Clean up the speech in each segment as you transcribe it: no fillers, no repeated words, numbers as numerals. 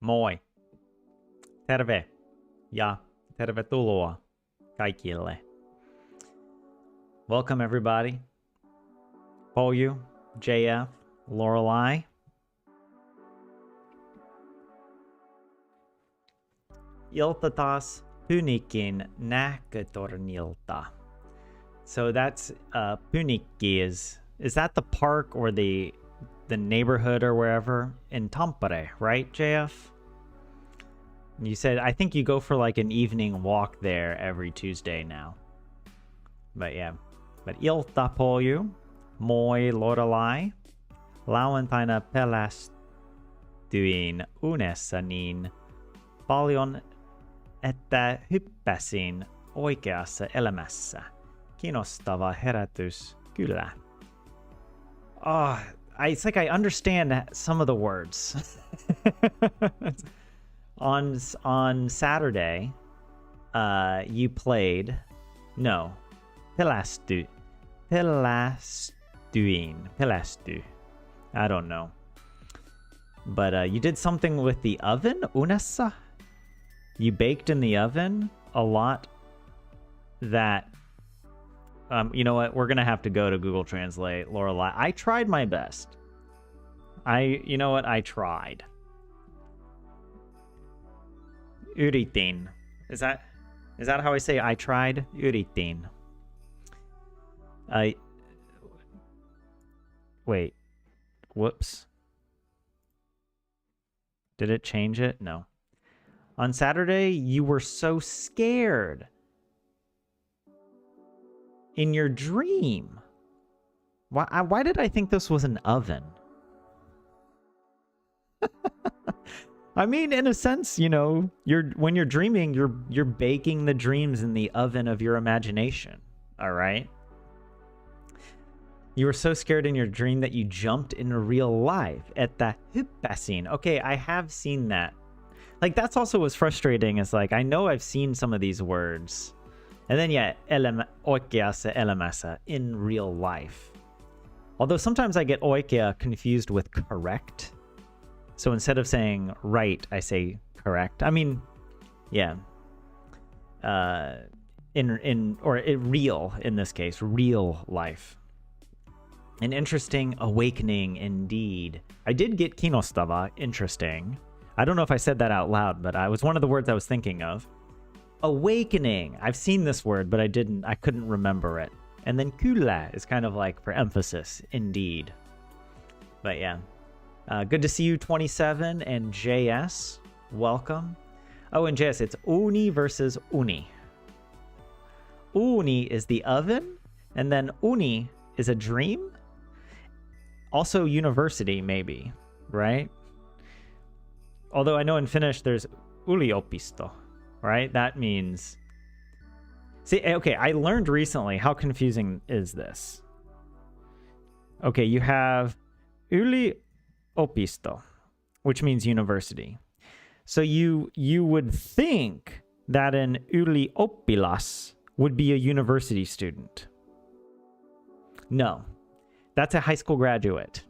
Moi. Terve. Ja tervetuloa kaikille. Welcome everybody. Polju, JF, Lorelei. Ilta taas Pynikin näkötornilta. So that's Pynikki is that the park or the neighborhood or wherever in Tampere, right, JF? You said I think you go for like an evening walk there every Tuesday now. But yeah. But ilta polju. Moi Lorelei. Lauantaina pelästyin unessa niin paljon, että hyppäsin oikeassa elämässä. Kiinnostava herätys, kyllä. It's like I understand some of the words. on Saturday, you played. No, pelästy. I don't know. But you did something with the oven, unessa. You baked in the oven a lot. That, you know what? We're gonna have to go to Google Translate, Lorelei. I tried my best. You know what? I tried. Yritin. Is that how I say I tried? Yritin. Wait. Whoops. Did it change it? No. On Saturday, you were so scared. In your dream. Why did I think this was an oven? I mean, in a sense, you know, when you're dreaming, you're baking the dreams in the oven of your imagination. All right? You were so scared in your dream that you jumped in real life at the hyppäsin. Okay, I have seen that. Like, that's also what's frustrating, is like, I know I've seen some of these words. And then, yeah, oikeassa elämässä, in real life. Although sometimes I get oikea confused with correct. So instead of saying right, I say correct. I mean, yeah. Real, in this case, real life. An interesting awakening indeed. I did get kiinnostava, interesting. I don't know if I said that out loud, but it was one of the words I was thinking of. Awakening. I've seen this word, but I couldn't remember it. And then kyllä is kind of like for emphasis, indeed. But yeah. Good to see you, 27, and JS. Welcome. Oh, and JS, it's uni versus uni. Uni is the oven, and then uni is a dream. Also university, maybe, right? Although I know in Finnish there's yliopisto, right? That means... See, okay, I learned recently, how confusing is this? Okay, you have yliopisto, which means university. So you would think that an ylioppilas would be a university student. No, that's a high school graduate.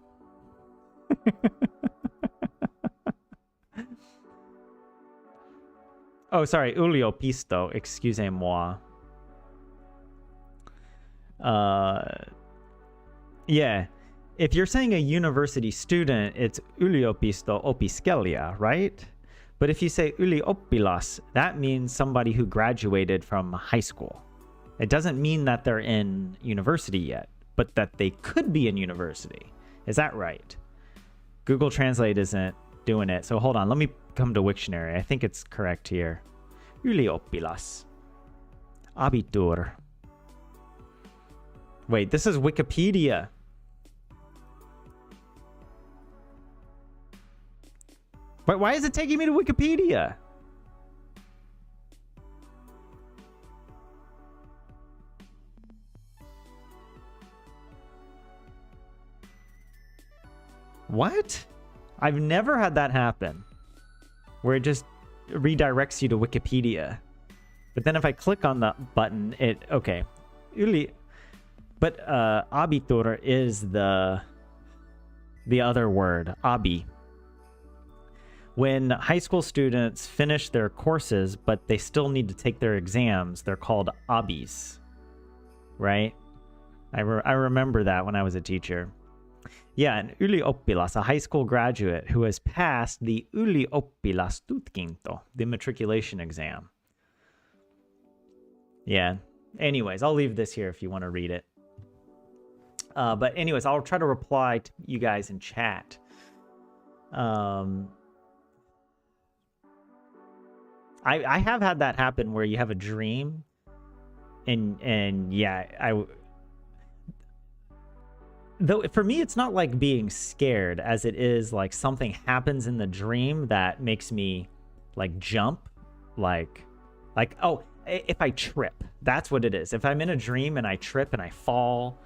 Oh, sorry, yliopisto, excusez-moi. Yeah, if you're saying a university student, it's yliopisto opiskelija, right? But if you say ylioppilas, that means somebody who graduated from high school. It doesn't mean that they're in university yet, but that they could be in university. Is that right? Google Translate isn't doing it. So hold on, let me come to Wiktionary. I think it's correct here. Ylioppilas. Abitur. Wait, this is Wikipedia. But why is it taking me to Wikipedia? What? I've never had that happen. Where it just redirects you to Wikipedia. But then if I click on the button, okay. But abitur is the other word, abi. When high school students finish their courses, but they still need to take their exams, they're called abis, right? I remember that when I was a teacher. Yeah, an ylioppilas, a high school graduate who has passed the ylioppilas-tutkinto, the matriculation exam. Yeah. Anyways, I'll leave this here if you want to read it. But anyways, I'll try to reply to you guys in chat. I have had that happen where you have a dream, and yeah, though for me it's not like being scared as it is like something happens in the dream that makes me like jump, like oh, if I trip, that's what it is. If I'm in a dream and I trip and I fall,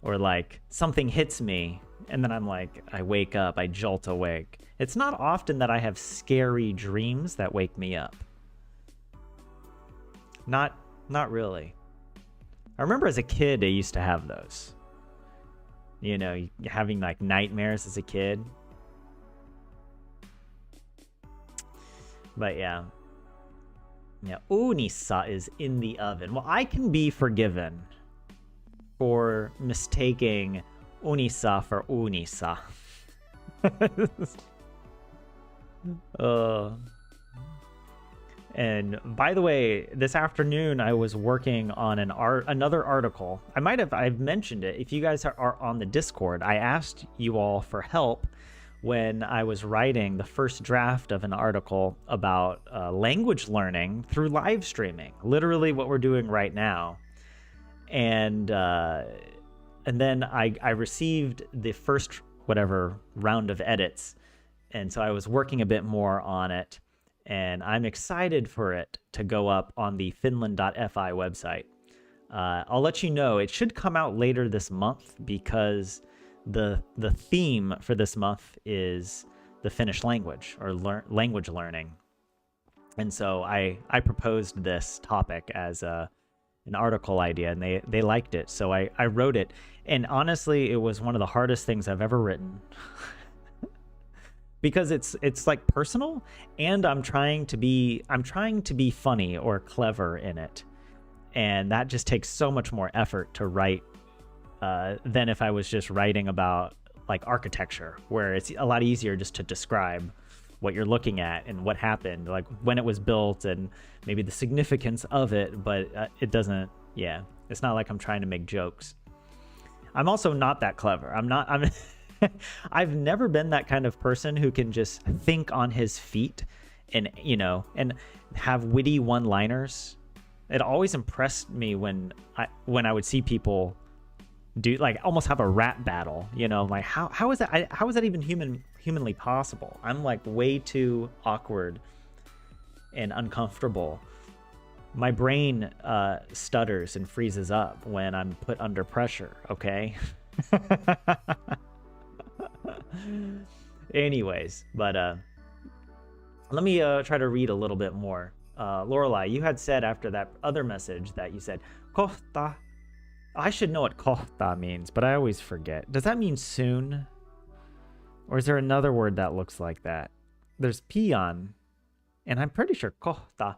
or like something hits me and then I'm like, I wake up, I jolt awake. It's not often that I have scary dreams that wake me up. Not really. I remember as a kid I used to have those. You know, having like nightmares as a kid. But yeah. Yeah, unissa is in the oven. Well, I can be forgiven for mistaking unissa for unissa. And by the way, this afternoon I was working on another article. I've mentioned it. If you guys are on the Discord, I asked you all for help when I was writing the first draft of an article about language learning through live streaming, literally what we're doing right now. And then I received the first whatever round of edits, and so I was working a bit more on it, and I'm excited for it to go up on the Finland.fi website. I'll let you know, it should come out later this month because the theme for this month is the Finnish language, or language learning. And so I proposed this topic as an article idea, and they liked it, so I wrote it. And honestly, it was one of the hardest things I've ever written. Because it's like personal, and I'm trying to be funny or clever in it, and that just takes so much more effort to write than if I was just writing about like architecture, where it's a lot easier just to describe what you're looking at and what happened, like when it was built and maybe the significance of it, but it doesn't. Yeah, it's not like I'm trying to make jokes. I'm also not that clever. I've never been that kind of person who can just think on his feet and, you know, and have witty one-liners. It always impressed me when I would see people do, like, almost have a rap battle, you know, like how is that even humanly possible? I'm like way too awkward and uncomfortable. My brain stutters and freezes up when I'm put under pressure, okay? Anyways, but let me try to read a little bit more. Lorelai, you had said after that other message that you said kohta. I should know what kohta means, but I always forget. Does that mean soon? Or is there another word that looks like that? There's pian, and I'm pretty sure kohta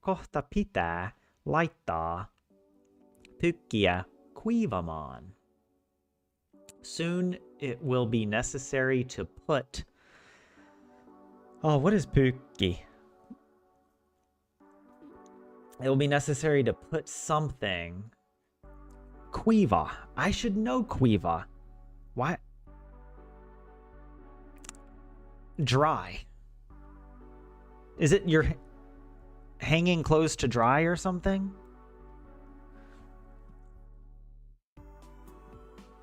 pitää laittaa pykkiä kuivamaan. Soon it will be necessary to put... Oh, what is pykki? It will be necessary to put something... Kuiva. I should know kuiva. Why? Dry. Is it you're hanging close to dry or something?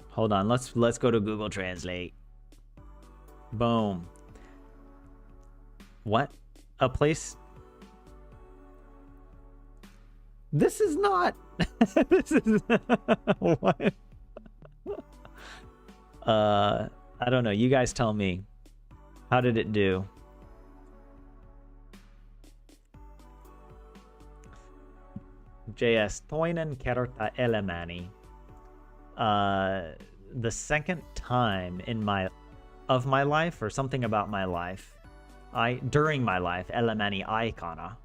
Hold on, let's go to Google Translate. Boom. What? A place? This is not. This is what? I don't know. You guys tell me. How did it do? JS toinen kerta elämäni. The second time in my life, or something about my life. during my life, elämäni aikana,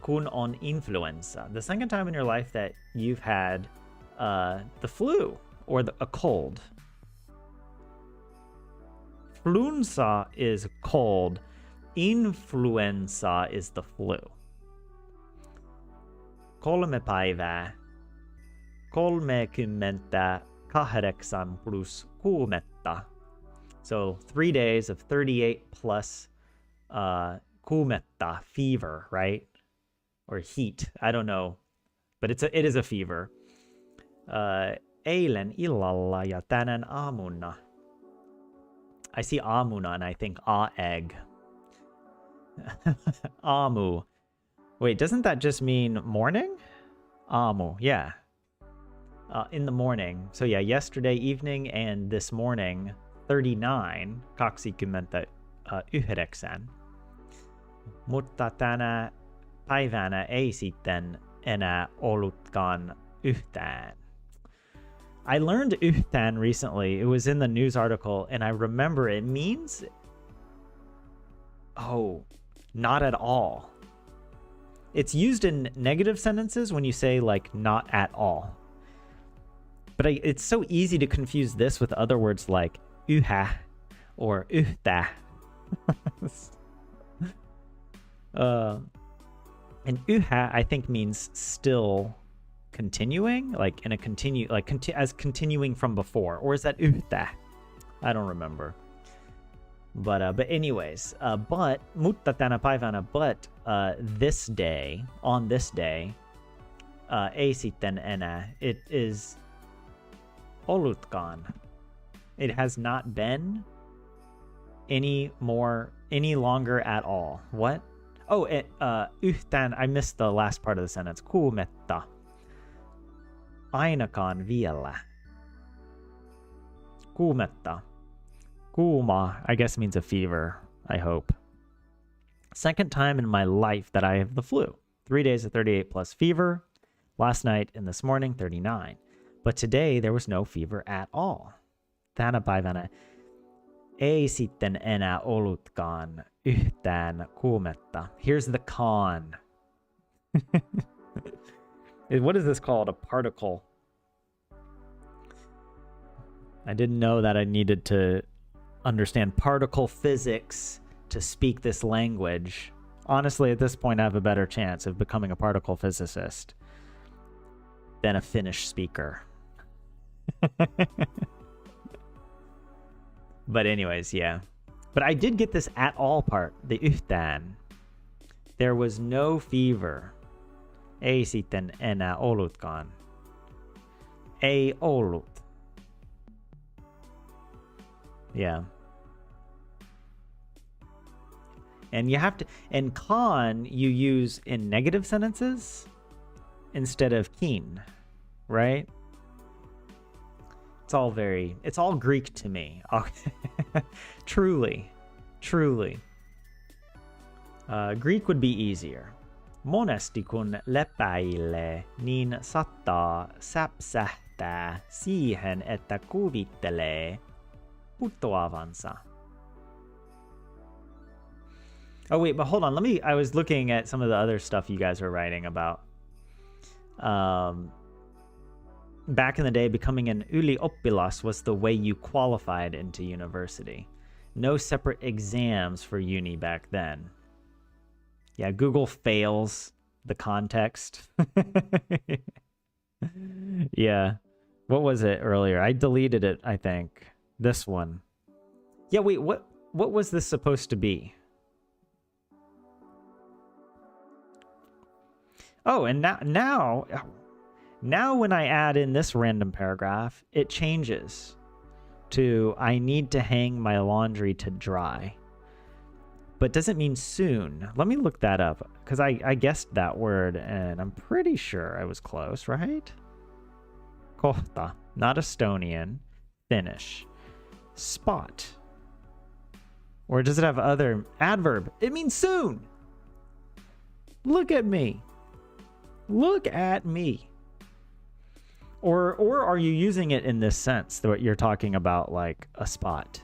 kun on influenza. The second time in your life that you've had the flu or a cold. Flunsa is cold. Influenza is the flu. 3 päivää. 38 plus kuumetta. So 3 days of 38 plus kuumetta, fever, right? Or heat. I don't know. But it is a fever. Eilen illalla ja tänään aamuna. I see aamuna and I think egg. Aamu. Wait, doesn't that just mean morning? Aamu, yeah. In the morning. So yeah, yesterday evening and this morning, 39, 29. Mutta tänä päivänä ei sitten enää ollutkaan yhtään. I learned yhtään recently. It was in the news article, and I remember it means, not at all. It's used in negative sentences when you say, like, not at all. But it's so easy to confuse this with other words like yhä or yhtä. And yhä, I think, means still continuing, like in a as continuing from before, or is that yhtä? I don't remember. But anyways, mutta tänä päivänä, this day, on this day, ei sitten enää. It is ollutkaan. It has not been any longer at all. What? Oh, yhtään, I missed the last part of the sentence. Kuumetta. Ainakaan vielä. Kuumetta. Kuuma, I guess, means a fever, I hope. Second time in my life that I have the flu. 3 days of 38 plus fever. Last night and this morning, 39. But today, there was no fever at all. Tänä päivänä ei sitten enää ollutkaan yhtään kuumetta. Here's the con. What is this called? A particle. I didn't know that I needed to understand particle physics to speak this language. Honestly, at this point, I have a better chance of becoming a particle physicist than a Finnish speaker. But anyways, yeah. But I did get this at all part, the yhtään. There was no fever. Ei sitten enää ollutkaan. Ei ollut. Yeah. And you have to, and con you use in negative sentences instead of keen, right? It's all Greek to me. Truly. Greek would be easier. Monesti kun lepäilee, niin saattaa säpsähtää siihen, että kuvittelee putoavansa. Oh wait, but hold on. I was looking at some of the other stuff you guys were writing about. Back in the day, becoming an ylioppilas was the way you qualified into university. No separate exams for uni back then. Yeah, Google fails the context. Yeah. What was it earlier? I deleted it, I think. This one. Yeah, wait, what was this supposed to be? Oh, and now when I add in this random paragraph, it changes to I need to hang my laundry to dry. But doesn't mean soon. Let me look that up, because I guessed that word, and I'm pretty sure I was close, right? Kohta, not Estonian, Finnish. Spot. Or does it have other adverb? It means soon. Look at me. Look at me. Or are you using it in this sense that you're talking about like a spot?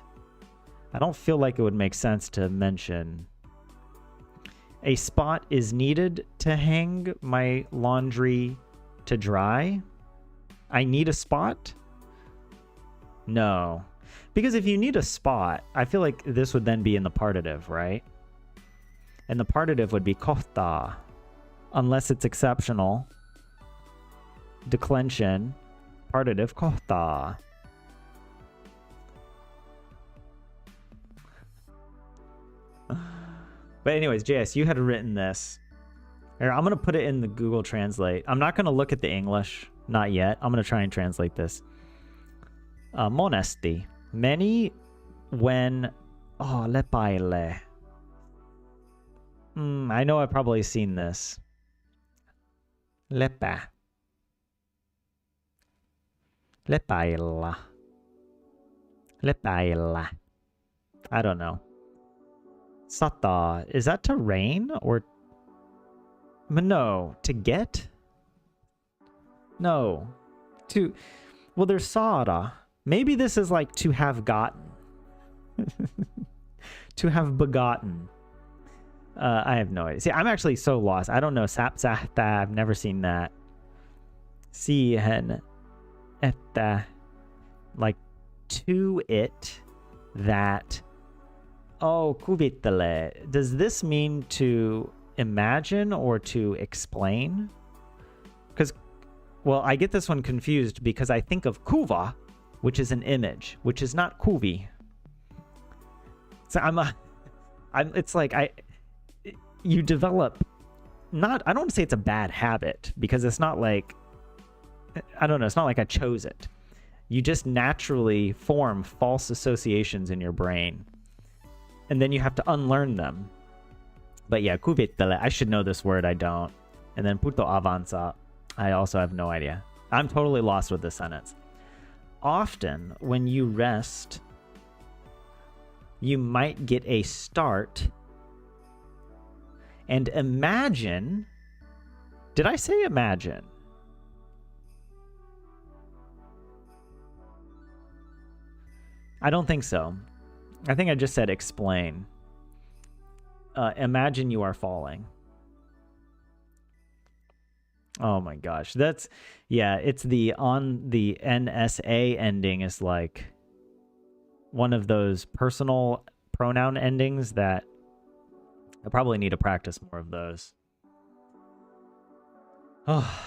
I don't feel like it would make sense to mention. A spot is needed to hang my laundry to dry. I need a spot? No. Because if you need a spot, I feel like this would then be in the partitive, right? And the partitive would be kohta. Unless it's exceptional. Declension. Partitive kohta. But anyways, JS, you had written this. Here, I'm going to put it in the Google Translate. I'm not going to look at the English. Not yet. I'm going to try and translate this. Monesti. Many when... Oh, lepaile. I know I've probably seen this. Lepa. Lepailla. Lepailla. I don't know. Sata. Is that to rain or... No. To get? No. To... Well, there's Sara. Maybe this is like to have gotten. To have begotten. I have no idea. See, I'm actually so lost. I don't know. Sapsahta. I've never seen that. Siihen. Etta. Like, to it. That. Oh, kuvittele. Does this mean to imagine or to explain? Because, well, I get this one confused because I think of kuva, which is an image, which is not kuvi. So it's like you develop I don't want to say it's a bad habit because it's not like, I don't know, it's not like I chose it. You just naturally form false associations in your brain. And then you have to unlearn them. But yeah, kuvittele, I should know this word, I don't. And then puto avanza, I also have no idea. I'm totally lost with this sentence. Often, when you rest, you might get a start. And imagine... Did I say imagine? I don't think so. I think I just said explain. Imagine you are falling. Oh my gosh. That's, yeah, it's on the NSA ending is like one of those personal pronoun endings that I probably need to practice more of those. Oh.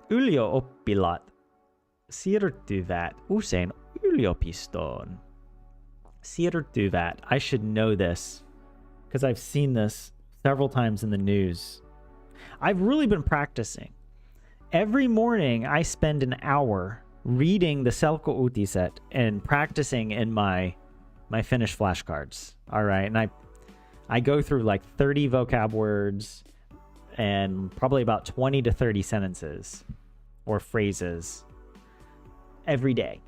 Ylio-oppilaat siirtyvät usein yliopistoon. Siirtyvät. I should know this because I've seen this several times in the news. I've really been practicing. Every morning I spend an hour reading the selko-uutiset and practicing in my Finnish flashcards. All right. And I go through like 30 vocab words and probably about 20 to 30 sentences or phrases every day.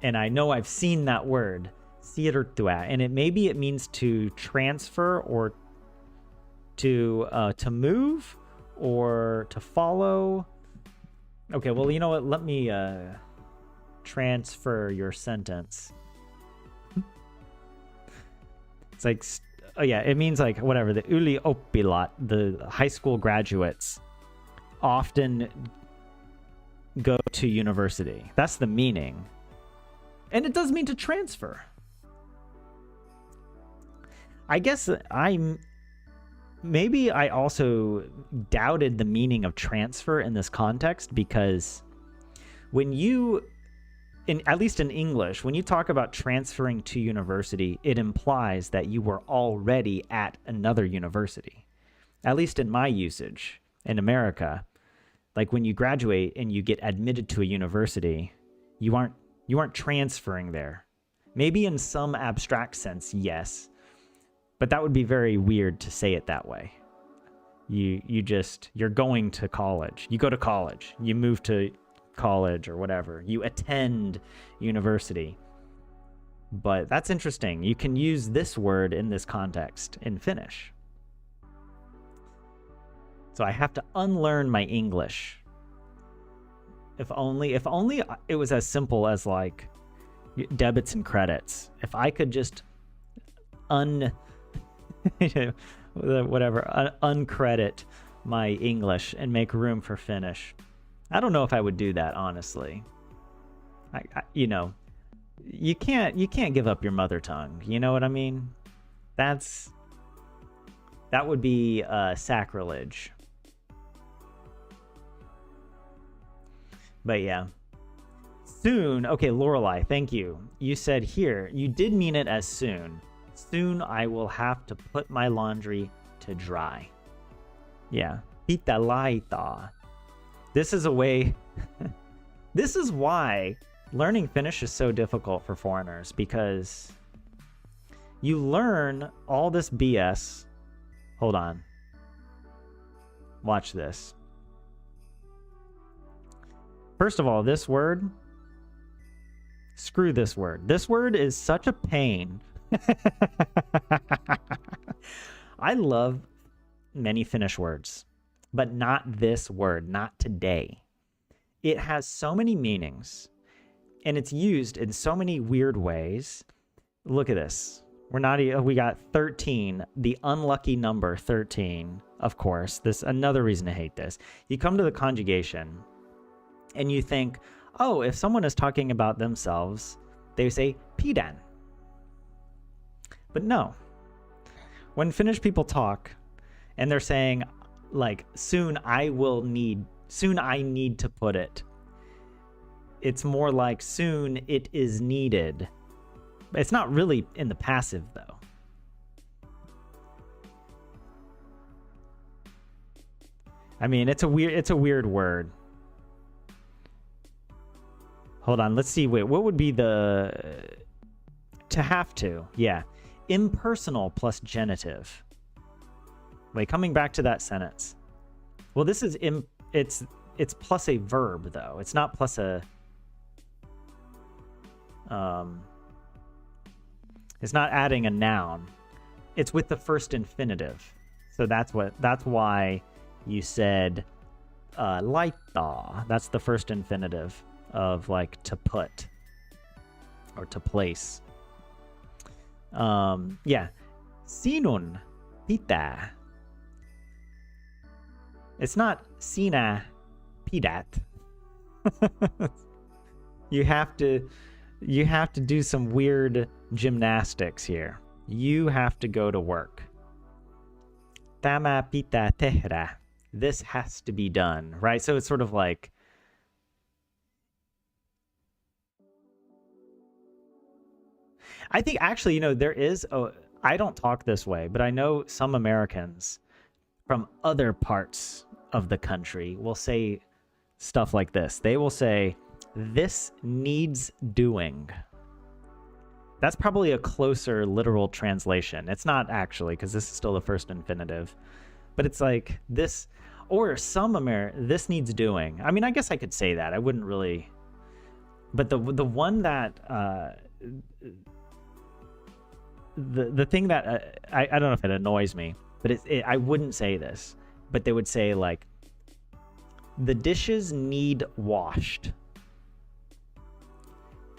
And I know I've seen that word, siirtyä, and maybe it means to transfer or to move or to follow. Okay, well, you know what? Let me transfer your sentence. It's like, oh yeah, it means like whatever. The ylioppilaat, the high school graduates, often go to university. That's the meaning. And it does mean to transfer. I guess maybe I also doubted the meaning of transfer in this context because when you, at least in English, when you talk about transferring to university, it implies that you were already at another university. At least in my usage in America, like when you graduate and you get admitted to a university, you aren't transferring there. Maybe in some abstract sense, yes. But that would be very weird to say it that way. You're going to college. You go to college. You move to college or whatever. You attend university. But that's interesting. You can use this word in this context in Finnish. So I have to unlearn my English. If only it was as simple as like debits and credits. If I could just uncredit my English and make room for Finnish. I don't know if I would do that, honestly. You can't give up your mother tongue. You know what I mean? That would be sacrilege. But yeah. Soon. Okay, Lorelei, thank you. You said here, you did mean it as soon. Soon I will have to put my laundry to dry. Yeah. Pita laita. This is a way... This is why learning Finnish is so difficult for foreigners, because you learn all this BS. Hold on. Watch this. First of all, this word... Screw this word. This word is such a pain. I love many Finnish words, but not this word, not today. It has so many meanings, and it's used in so many weird ways. Look at this. We got 13, the unlucky number 13, of course. This another reason to hate this. You come to the conjugation, and you think, oh, if someone is talking about themselves, they say pidan. But no. When Finnish people talk and they're saying, like, soon I need to put it, it's more like soon it is needed. It's not really in the passive, though. I mean, it's a weird word. Hold on, let's see. Wait, what would be to have to? Yeah. Impersonal plus genitive. Wait, coming back to that sentence. Well, this is it's plus a verb, though. It's not plus a it's not adding a noun. It's with the first infinitive. So that's why you said laita. That's the first infinitive of like to put or to place. Yeah. Sinun pita. It's not sina pidat. You have to do some weird gymnastics here. You have to go to work. Tama pita tehra. This has to be done, right? So it's sort of like I think actually, there is I don't talk this way, but I know some Americans from other parts of the country will say stuff like this. They will say, this needs doing. That's probably a closer literal translation. It's not actually, because this is still the first infinitive. But it's like this, or this needs doing. I mean, I guess I could say that. I wouldn't really. But the one that... The thing that I don't know if it annoys me, but I wouldn't say this, but they would say like, the dishes need washed.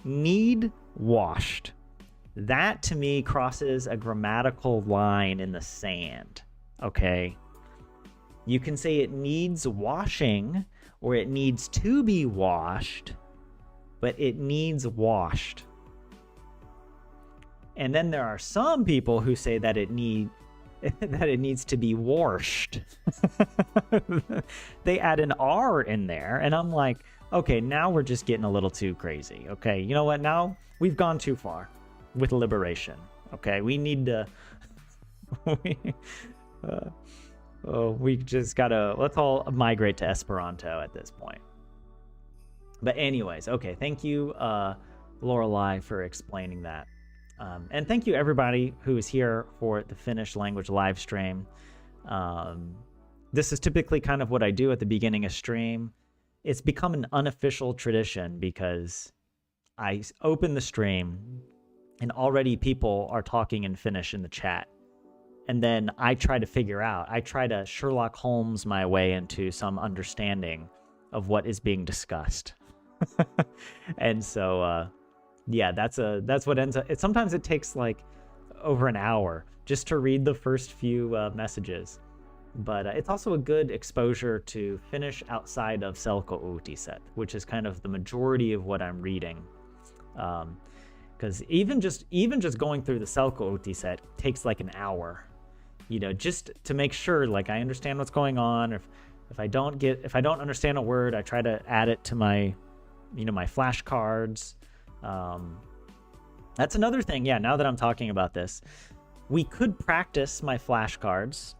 Need washed. That to me crosses a grammatical line in the sand. Okay. You can say it needs washing or it needs to be washed, but it needs washed. And then there are some people who say that it needs to be washed. They add an R in there, and I'm like, okay, now we're just getting a little too crazy. Okay, you know what? Now we've gone too far with liberation. Okay, we need to. We just gotta. Let's all migrate to Esperanto at this point. But anyways, okay. Thank you, Lorelei, for explaining that. And thank you everybody who is here for the Finnish language live stream. This is typically kind of what I do at the beginning of stream. It's become an unofficial tradition because I open the stream and already people are talking in Finnish in the chat. And then I try to Sherlock Holmes my way into some understanding of what is being discussed. And so yeah, that's what ends up. Sometimes it takes like over an hour just to read the first few messages, but it's also a good exposure to Finnish outside of Selko-uutiset, which is kind of the majority of what I'm reading. Because even just going through the Selko-uutiset takes like an hour, you know, just to make sure like I understand what's going on. Or if I don't understand a word, I try to add it to my, you know, my flashcards. That's another thing. Yeah, now that I'm talking about this, we could practice my flashcards.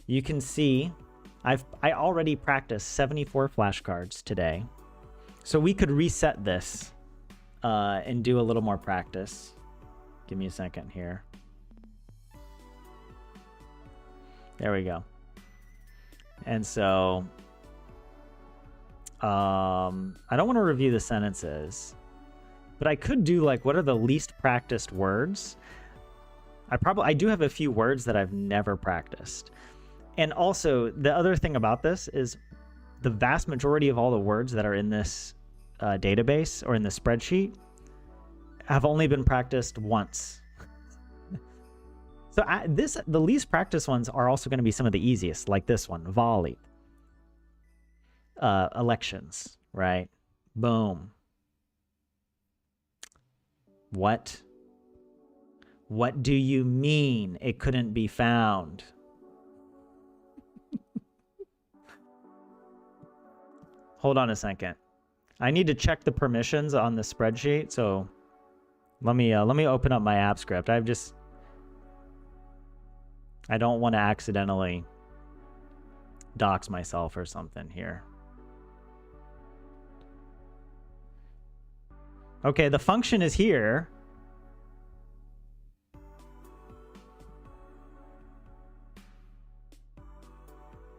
You can see I already practiced 74 flashcards today. So we could reset this and do a little more practice. Give me a second here. There we go. And so I don't want to review the sentences, but I could do like, what are the least practiced words? I do have a few words that I've never practiced. And also the other thing about this is the vast majority of all the words that are in this database or in the spreadsheet have only been practiced once. So the least practiced ones are also going to be some of the easiest, like this one, volley. Elections, right? Boom. What? What do you mean it couldn't be found? Hold on a second. I need to check the permissions on the spreadsheet, so let me open up my app script. I don't want to accidentally dox myself or something here. Okay, the function is here.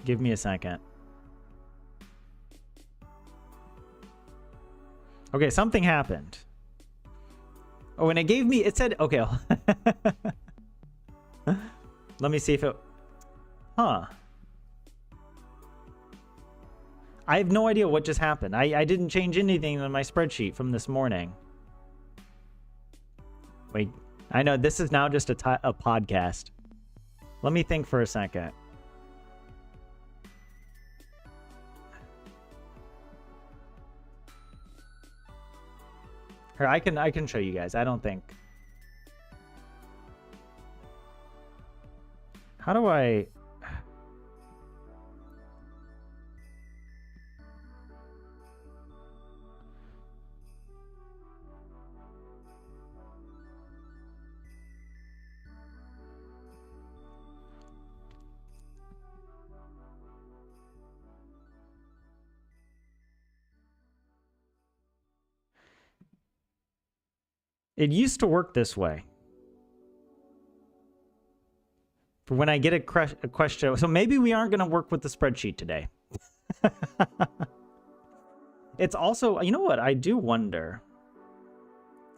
Give me a second. Okay, something happened. Oh, and it said, okay. Let me see if it, huh. I have no idea what just happened. I didn't change anything on my spreadsheet from this morning. Wait, I know this is now just a podcast. Let me think for a second. Here, I can show you guys. I don't think. How do I? It used to work this way. For when I get a question, so maybe we aren't going to work with the spreadsheet today. It's also, you know what? I do wonder.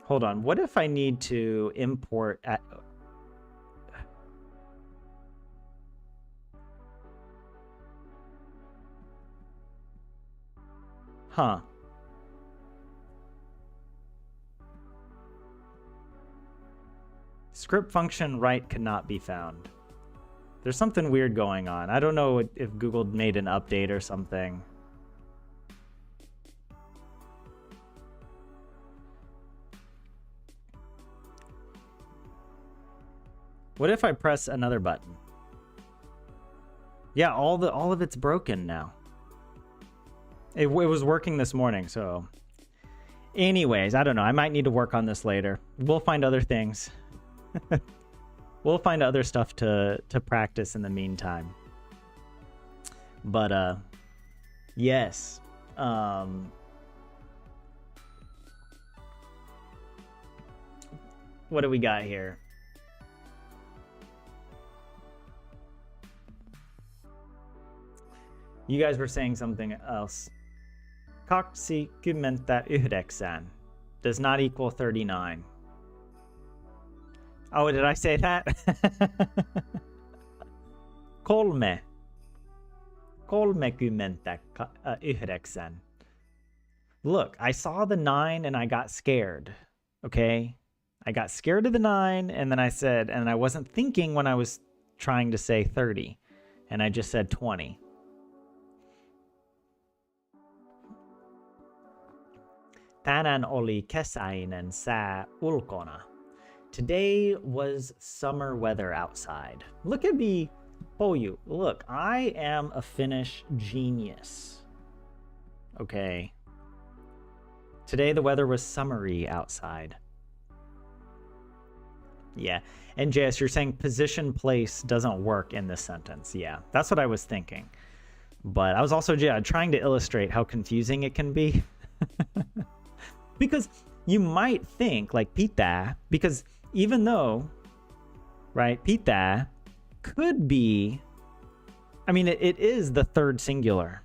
Hold on. What if I need to import at... Huh. Script function right cannot be found. There's something weird going on. I don't know if Google made an update or something. What if I press another button? Yeah, all of it's broken now. It was working this morning, so... Anyways, I don't know. I might need to work on this later. We'll find other things. We'll find other stuff to practice in the meantime. But yes. What do we got here? You guys were saying something else. 29 does not equal 39. Oh, did I say that? Kolme. 39. Look, I saw the 9 and I got scared. Okay? I got scared of the 9 and then I said, and I wasn't thinking when I was trying to say 30. And I just said 20. Tänään oli kesäinen sää ulkona. Today was summer weather outside. Look at me, Poju. Look, I am a Finnish genius. Okay. Today the weather was summery outside. Yeah. And JS, you're saying position place doesn't work in this sentence. Yeah, that's what I was thinking. But I was also trying to illustrate how confusing it can be. Because you might think like pita, because even though, right, pita could be, I mean, it is the third singular.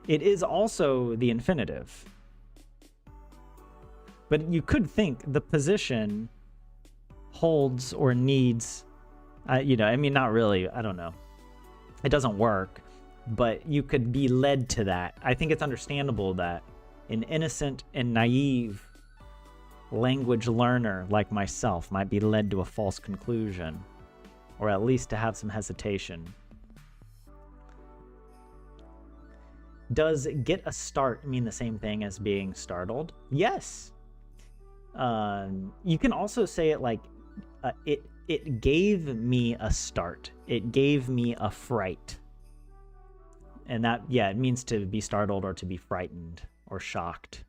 It is also the infinitive. But you could think the position holds or needs, I mean, not really, I don't know. It doesn't work, but you could be led to that. I think it's understandable that an innocent and naive language learner like myself might be led to a false conclusion, or at least to have some hesitation. Does get a start mean the same thing as being startled? Yes. You can also say it like it gave me a start. It gave me a fright. And that, yeah, it means to be startled or to be frightened or shocked.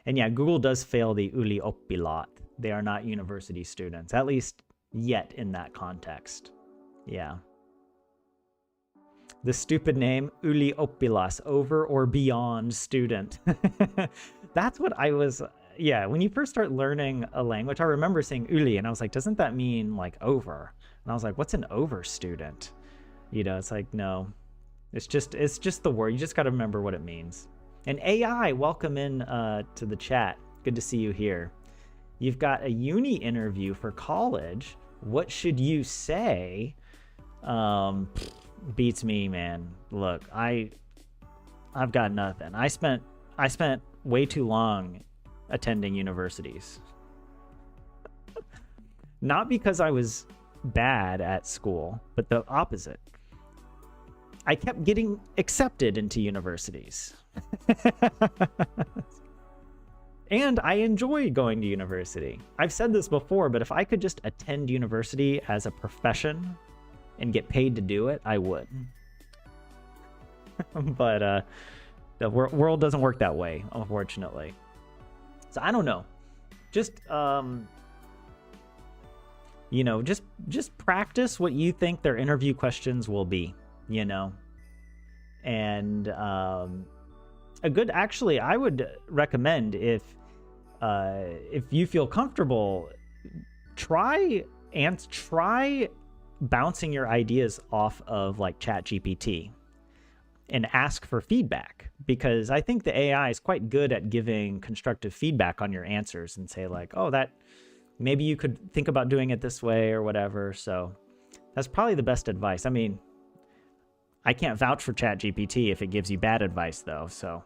And yeah, Google does fail the ylioppilaat. They are not university students, at least yet in that context. Yeah. The stupid name, ylioppilas, over or beyond student. That's what I was, yeah, when you first start learning a language, I remember saying yli, and I was like, doesn't that mean like over? And I was like, what's an over student? It's like, no. It's just the word. You just got to remember what it means. And AI, welcome in to the chat. Good to see you here. You've got a uni interview for college. What should you say? Beats me, man. Look, I've got nothing. I spent way too long attending universities. Not because I was bad at school, but the opposite. I kept getting accepted into universities. And I enjoy going to university. I've said this before, but if I could just attend university as a profession and get paid to do it, I would. But the world doesn't work that way, unfortunately. So I don't know. Just just practice what you think their interview questions will be. And a good, actually, I would recommend if you feel comfortable, try bouncing your ideas off of like ChatGPT and ask for feedback, because I think the AI is quite good at giving constructive feedback on your answers and say like, oh, that maybe you could think about doing it this way or whatever. So that's probably the best advice. I mean, I can't vouch for ChatGPT if it gives you bad advice though. So,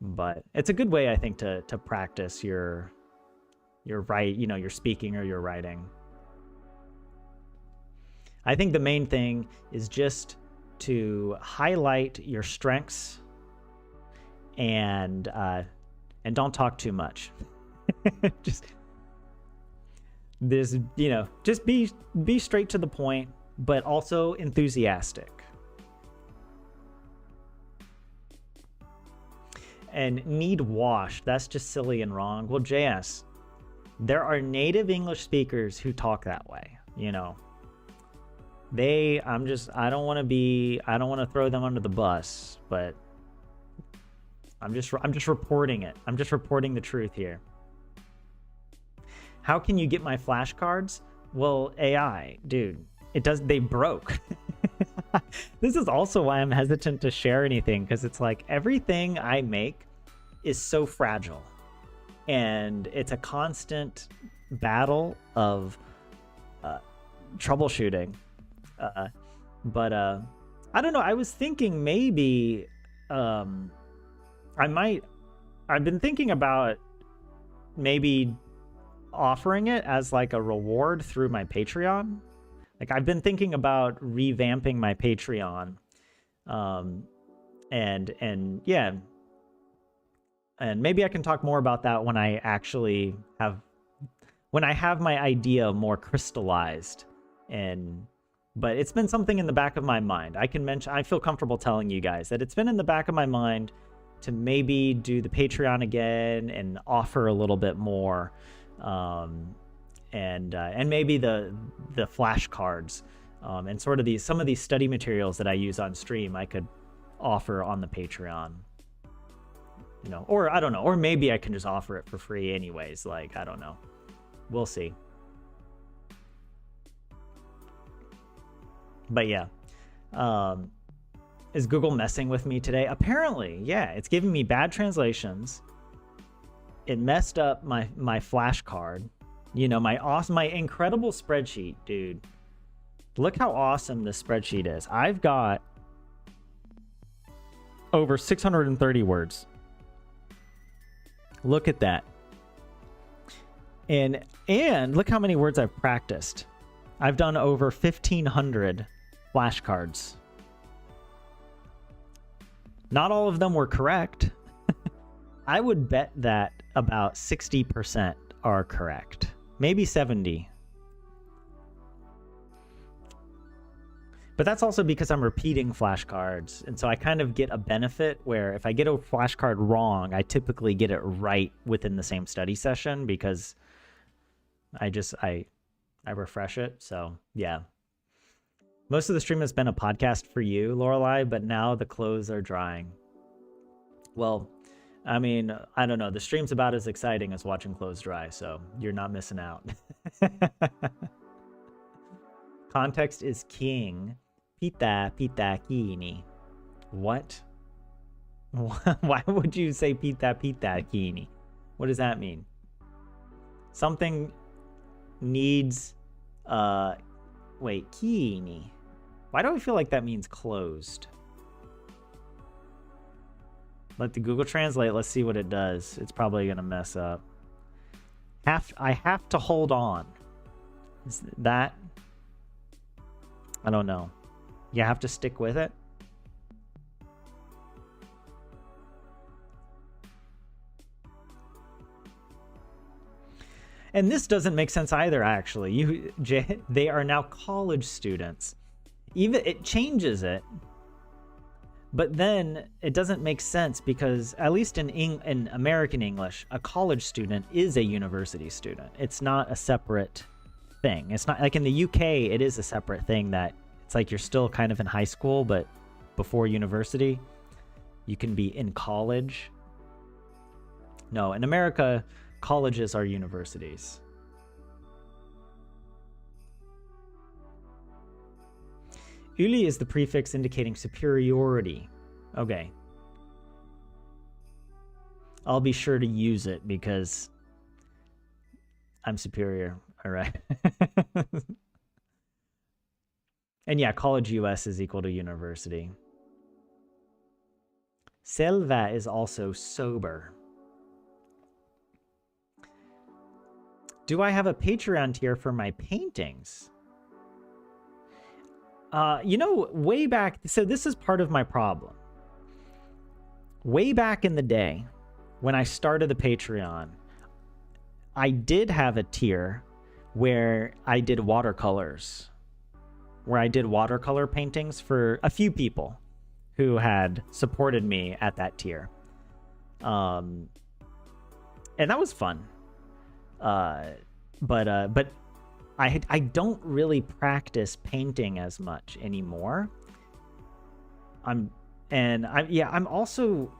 but it's a good way, I think, to practice your your speaking or your writing. I think the main thing is just to highlight your strengths and don't talk too much. just be straight to the point, but also enthusiastic. And need wash, that's just silly and wrong. Well, JS, there are native English speakers who talk that way, I don't want to throw them under the bus, but I'm just reporting it. I'm just reporting the truth here. How can you get my flashcards? Well, AI, dude, they broke. This is also why I'm hesitant to share anything, because it's like everything I make is so fragile, and it's a constant battle of troubleshooting. But I don't know. I was thinking maybe I've been thinking about maybe offering it as like a reward through my Patreon. Like I've been thinking about revamping my Patreon. And yeah. And maybe I can talk more about that when I actually have my idea more crystallized. But it's been something in the back of my mind. I feel comfortable telling you guys that it's been in the back of my mind to maybe do the Patreon again and offer a little bit more, and maybe the flashcards, and sort of some of these study materials that I use on stream I could offer on the Patreon. You know, or I don't know, or maybe I can just offer it for free anyways. Like, I don't know. We'll see. But yeah, is Google messing with me today? Apparently, yeah. It's giving me bad translations. It messed up my flashcard. You know, my incredible spreadsheet, dude. Look how awesome this spreadsheet is. I've got over 630 words. Look at that. And look how many words I've practiced. I've done over 1,500 flashcards. Not all of them were correct. I would bet that about 60% are correct. Maybe 70. But that's also because I'm repeating flashcards. And so I kind of get a benefit where if I get a flashcard wrong, I typically get it right within the same study session because I refresh it. So yeah. Most of the stream has been a podcast for you, Lorelei, but now the clothes are drying. Well, I mean, I don't know. The stream's about as exciting as watching clothes dry, so you're not missing out. Context is king. Pita kini. What? Why would you say pita kini? What does that mean? Something needs wait, kini. Why do I feel like that means closed? Let the Google Translate. Let's see what it does. It's probably gonna mess up. I have to hold on. Is that? I don't know. You have to stick with it. And this doesn't make sense either, actually. They are now college students. Even it changes it, but then it doesn't make sense because at least in American English, a college student is a university student. It's not a separate thing. It's not like in the UK, it is a separate thing that it's like you're still kind of in high school, but before university, you can be in college. No, in America, colleges are universities. Uli is the prefix indicating superiority. Okay. I'll be sure to use it because I'm superior. All right. And yeah, college US is equal to university. Selva is also sober. Do I have a Patreon tier for my paintings? You know, way back, so this is part of my problem. Way back in the day, when I started the Patreon, I did have a tier where I did watercolors, where I did watercolor paintings for a few people who had supported me at that tier. And that was fun. But I don't really practice painting as much anymore. I'm also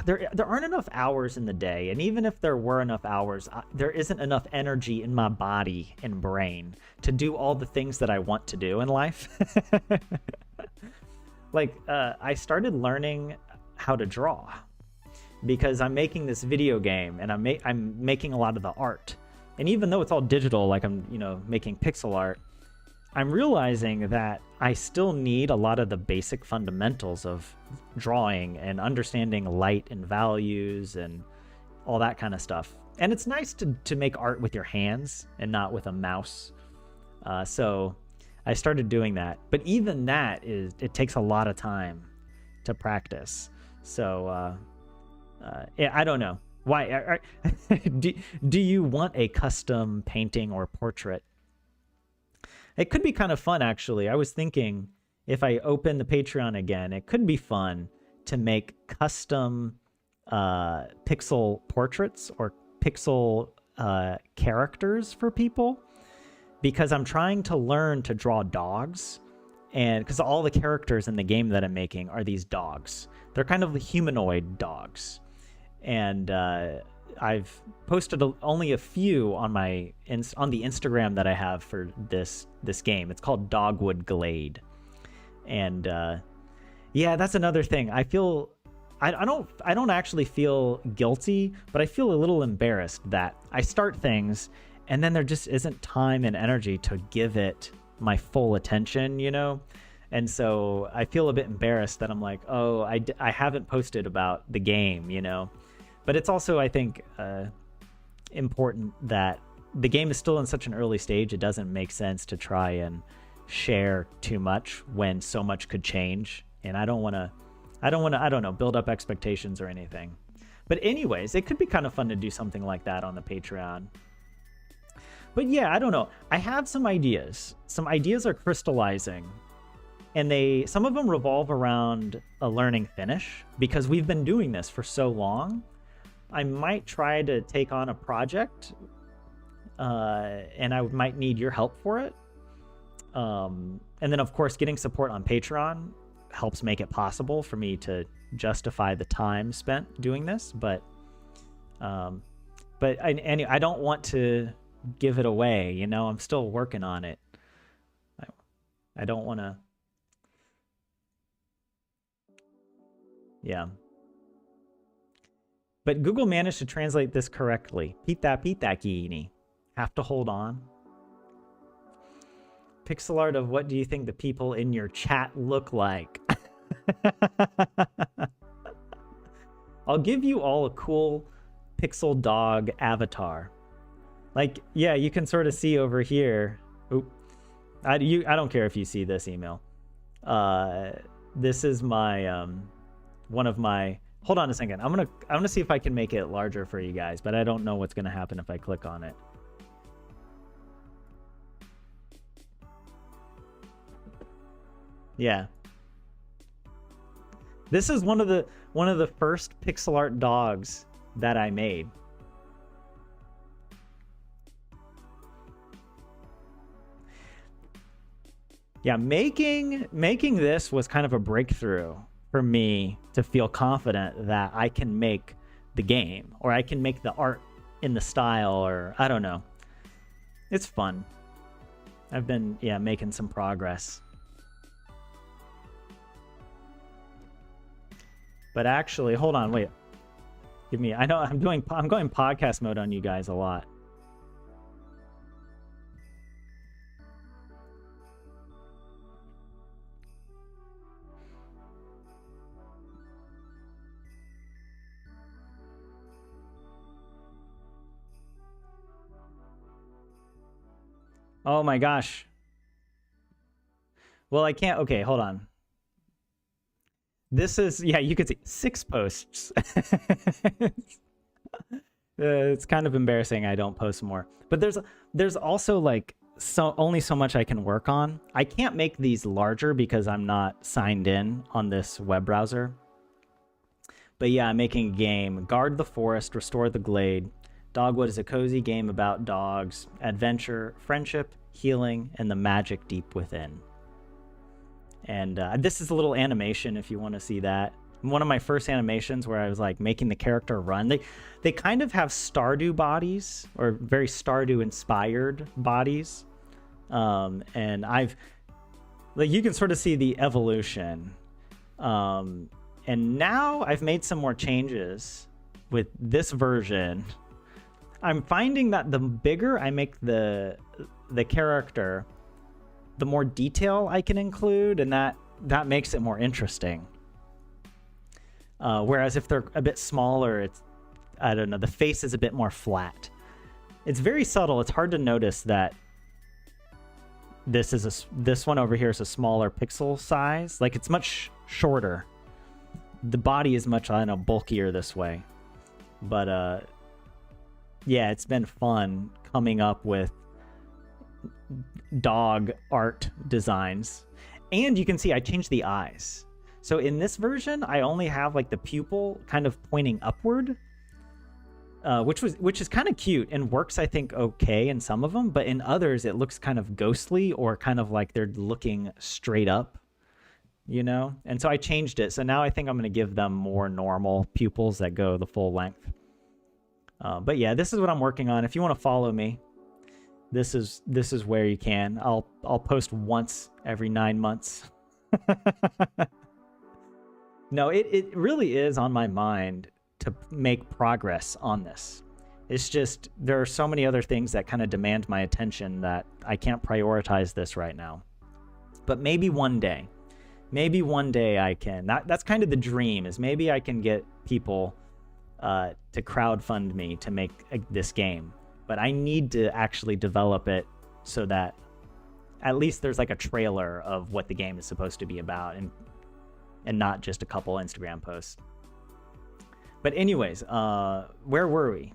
there aren't enough hours in the day, and even if there were enough hours, there isn't enough energy in my body and brain to do all the things that I want to do in life. Like I started learning how to draw because I'm making this video game and I'm making a lot of the art. And even though it's all digital, like I'm, making pixel art, I'm realizing that I still need a lot of the basic fundamentals of drawing and understanding light and values and all that kind of stuff. And it's nice to make art with your hands and not with a mouse. So I started doing that. But even that it takes a lot of time to practice. So I don't know. Why? Do you want a custom painting or portrait? It could be kind of fun, actually. I was thinking if I open the Patreon again, it could be fun to make custom pixel portraits or pixel characters for people, because I'm trying to learn to draw dogs, and because all the characters in the game that I'm making are these dogs. They're kind of humanoid dogs, and I've posted only a few on the Instagram that I have for this game. It's called Dogwood Glade, and yeah, that's another thing. I feel I don't actually feel guilty, but I feel a little embarrassed that I start things and then there just isn't time and energy to give it my full attention, you know? And so I feel a bit embarrassed that I'm like, oh, I haven't posted about the game, you know? But it's also, I think, important that the game is still in such an early stage. It doesn't make sense to try and share too much when so much could change. And I don't want to, build up expectations or anything. But anyways, it could be kind of fun to do something like that on the Patreon. But yeah, I don't know. I have some ideas. Some ideas are crystallizing. And some of them revolve around learning Finnish, because we've been doing this for so long. I might try to take on a project, and I might need your help for it. And then, of course, getting support on Patreon helps make it possible for me to justify the time spent doing this. But I don't want to give it away. You know, I'm still working on it. I don't want to. Yeah. But Google managed to translate this correctly. Pita kiini. Have to hold on. Pixel art of what do you think the people in your chat look like? I'll give you all a cool pixel dog avatar. Like, yeah, you can sort of see over here. Oop. I don't care if you see this email. This is my one of my. Hold on a second. I'm gonna see if I can make it larger for you guys, but I don't know what's gonna happen if I click on it. Yeah. This is one of the first pixel art dogs that I made. Yeah, making this was kind of a breakthrough for me to feel confident that I can make the game, or I can make the art in the style, or I don't know. It's fun. I've been, making some progress. But actually, hold on, wait. I know I'm going podcast mode on you guys a lot. Oh my gosh. Well, I can't. Okay, hold on. This is, you could see 6 posts. It's kind of embarrassing I don't post more. But there's also like only so much I can work on. I can't make these larger because I'm not signed in on this web browser. But yeah, I'm making a game. Guard the forest, restore the glade. Dogwood is a cozy game about dogs, adventure, friendship, healing, and the magic deep within. And this is a little animation if you want to see that. One of my first animations where I was like making the character run. They kind of have Stardew bodies, or very Stardew inspired bodies. And you can sort of see the evolution. And now I've made some more changes with this version. I'm finding that the bigger I make the character, the more detail I can include, and that makes it more interesting. Whereas if they're a bit smaller, it's, I don't know, the face is a bit more flat. It's very subtle. It's hard to notice that this one over here is a smaller pixel size. Like, it's much shorter. The body is much, I don't know, bulkier this way. But yeah, it's been fun coming up with dog art designs. And you can see I changed the eyes. So in this version, I only have like the pupil kind of pointing upward, which is kind of cute and works, I think, okay in some of them. But in others, it looks kind of ghostly or kind of like they're looking straight up, you know? And so I changed it. So now I think I'm going to give them more normal pupils that go the full length. But yeah, this is what I'm working on. If you want to follow me, this is where you can. I'll post once every 9 months. No, it really is on my mind to make progress on this. It's just there are so many other things that kind of demand my attention that I can't prioritize this right now. But maybe one day I can. That's kind of the dream, is maybe I can get people to crowdfund me to make this game. But I need to actually develop it so that at least there's like a trailer of what the game is supposed to be about, and not just a couple Instagram posts. But anyways, where were we?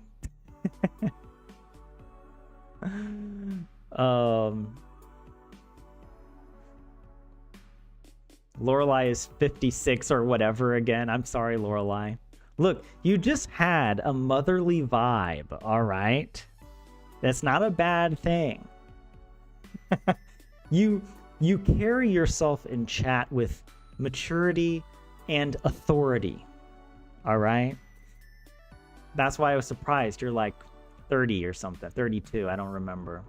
Lorelai is 56 or whatever again. I'm sorry, Lorelai. Look, you just had a motherly vibe, all right? That's not a bad thing. You carry yourself in chat with maturity and authority, all right? That's why I was surprised. You're like 30 or something, 32, I don't remember.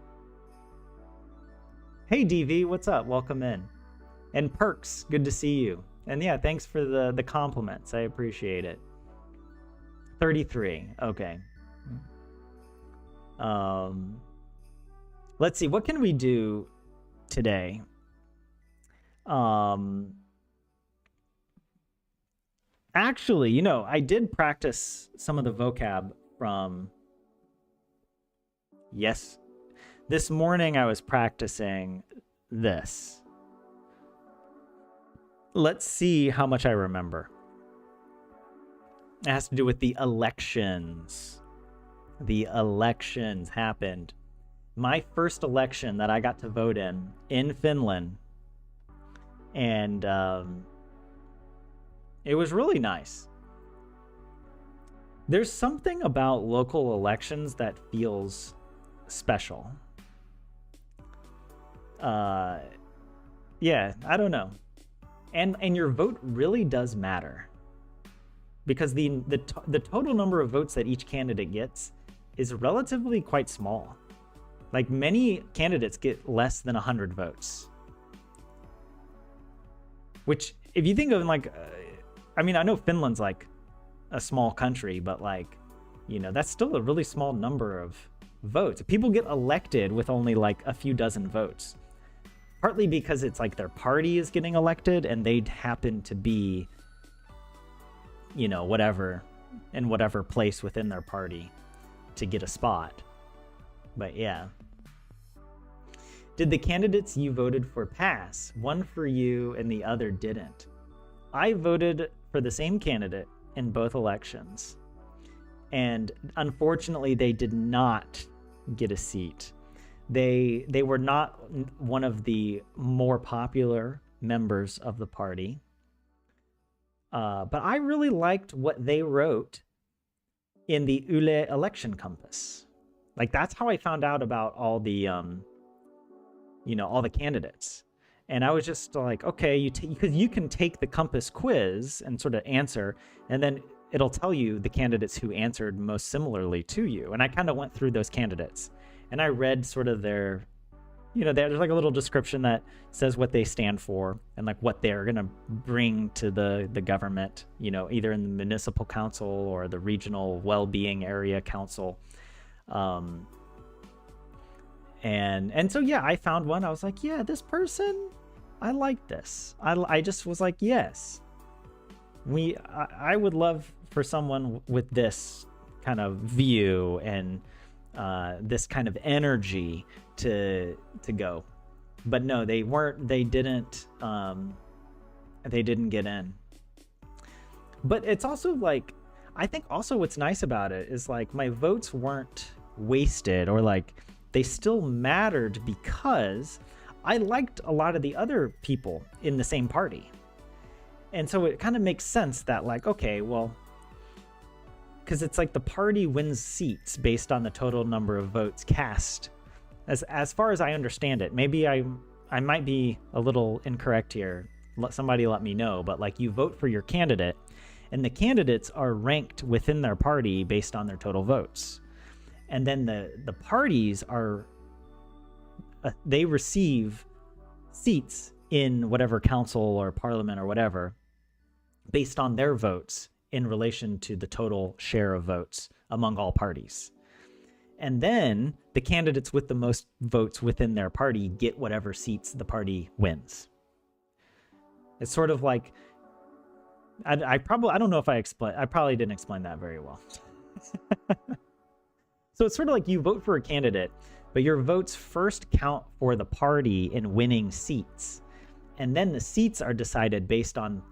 Hey, DV, what's up? Welcome in. And Perks, good to see you. And yeah, thanks for the compliments. I appreciate it. 33, okay. Let's see, what can we do today? Actually, you know, I did practice some of the vocab from... Yes. This morning I was practicing this. Let's see how much I remember. It has to do with the elections. The elections happened. My first election that I got to vote in Finland. And it was really nice. There's something about local elections that feels special. Yeah, I don't know. And your vote really does matter. Because the total number of votes that each candidate gets is relatively quite small. Like, many candidates get less than 100 votes. Which, if you think of like, I mean, I know Finland's like a small country, but like, you know, that's still a really small number of votes. People get elected with only like a few dozen votes. Partly because it's like their party is getting elected and they happen to be, you know, whatever, in whatever place within their party to get a spot. But yeah. Did the candidates you voted for pass? One for you and the other didn't. I voted for the same candidate in both elections. And unfortunately, they did not get a seat. They were not one of the more popular members of the party. But I really liked what they wrote in the Yle election compass. Like, that's how I found out about all the, you know, all the candidates. And I was just like, okay, because you can take the compass quiz and sort of answer, and then it'll tell you the candidates who answered most similarly to you. And I kind of went through those candidates, and I read sort of their, you know, there's like a little description that says what they stand for and like what they're going to bring to the government, you know, either in the municipal council or the regional well-being area council. And so yeah, I found one. I was like, yeah, this person, I like this. I just was like, yes, I would love for someone with this kind of view and this kind of energy to go. But no, they weren't. They didn't get in. But it's also like, I think also what's nice about it is like my votes weren't wasted, or like they still mattered because I liked a lot of the other people in the same party. And so it kind of makes sense that like, okay, well, because it's like the party wins seats based on the total number of votes cast. As far as I understand it, maybe I might be a little incorrect here. Somebody let me know, but like you vote for your candidate, and the candidates are ranked within their party based on their total votes. And then the parties are, they receive seats in whatever council or parliament or whatever based on their votes in relation to the total share of votes among all parties. And then the candidates with the most votes within their party get whatever seats the party wins. It's sort of like, I don't know if I probably didn't explain that very well. So it's sort of like you vote for a candidate, but your votes first count for the party in winning seats. And then the seats are decided based on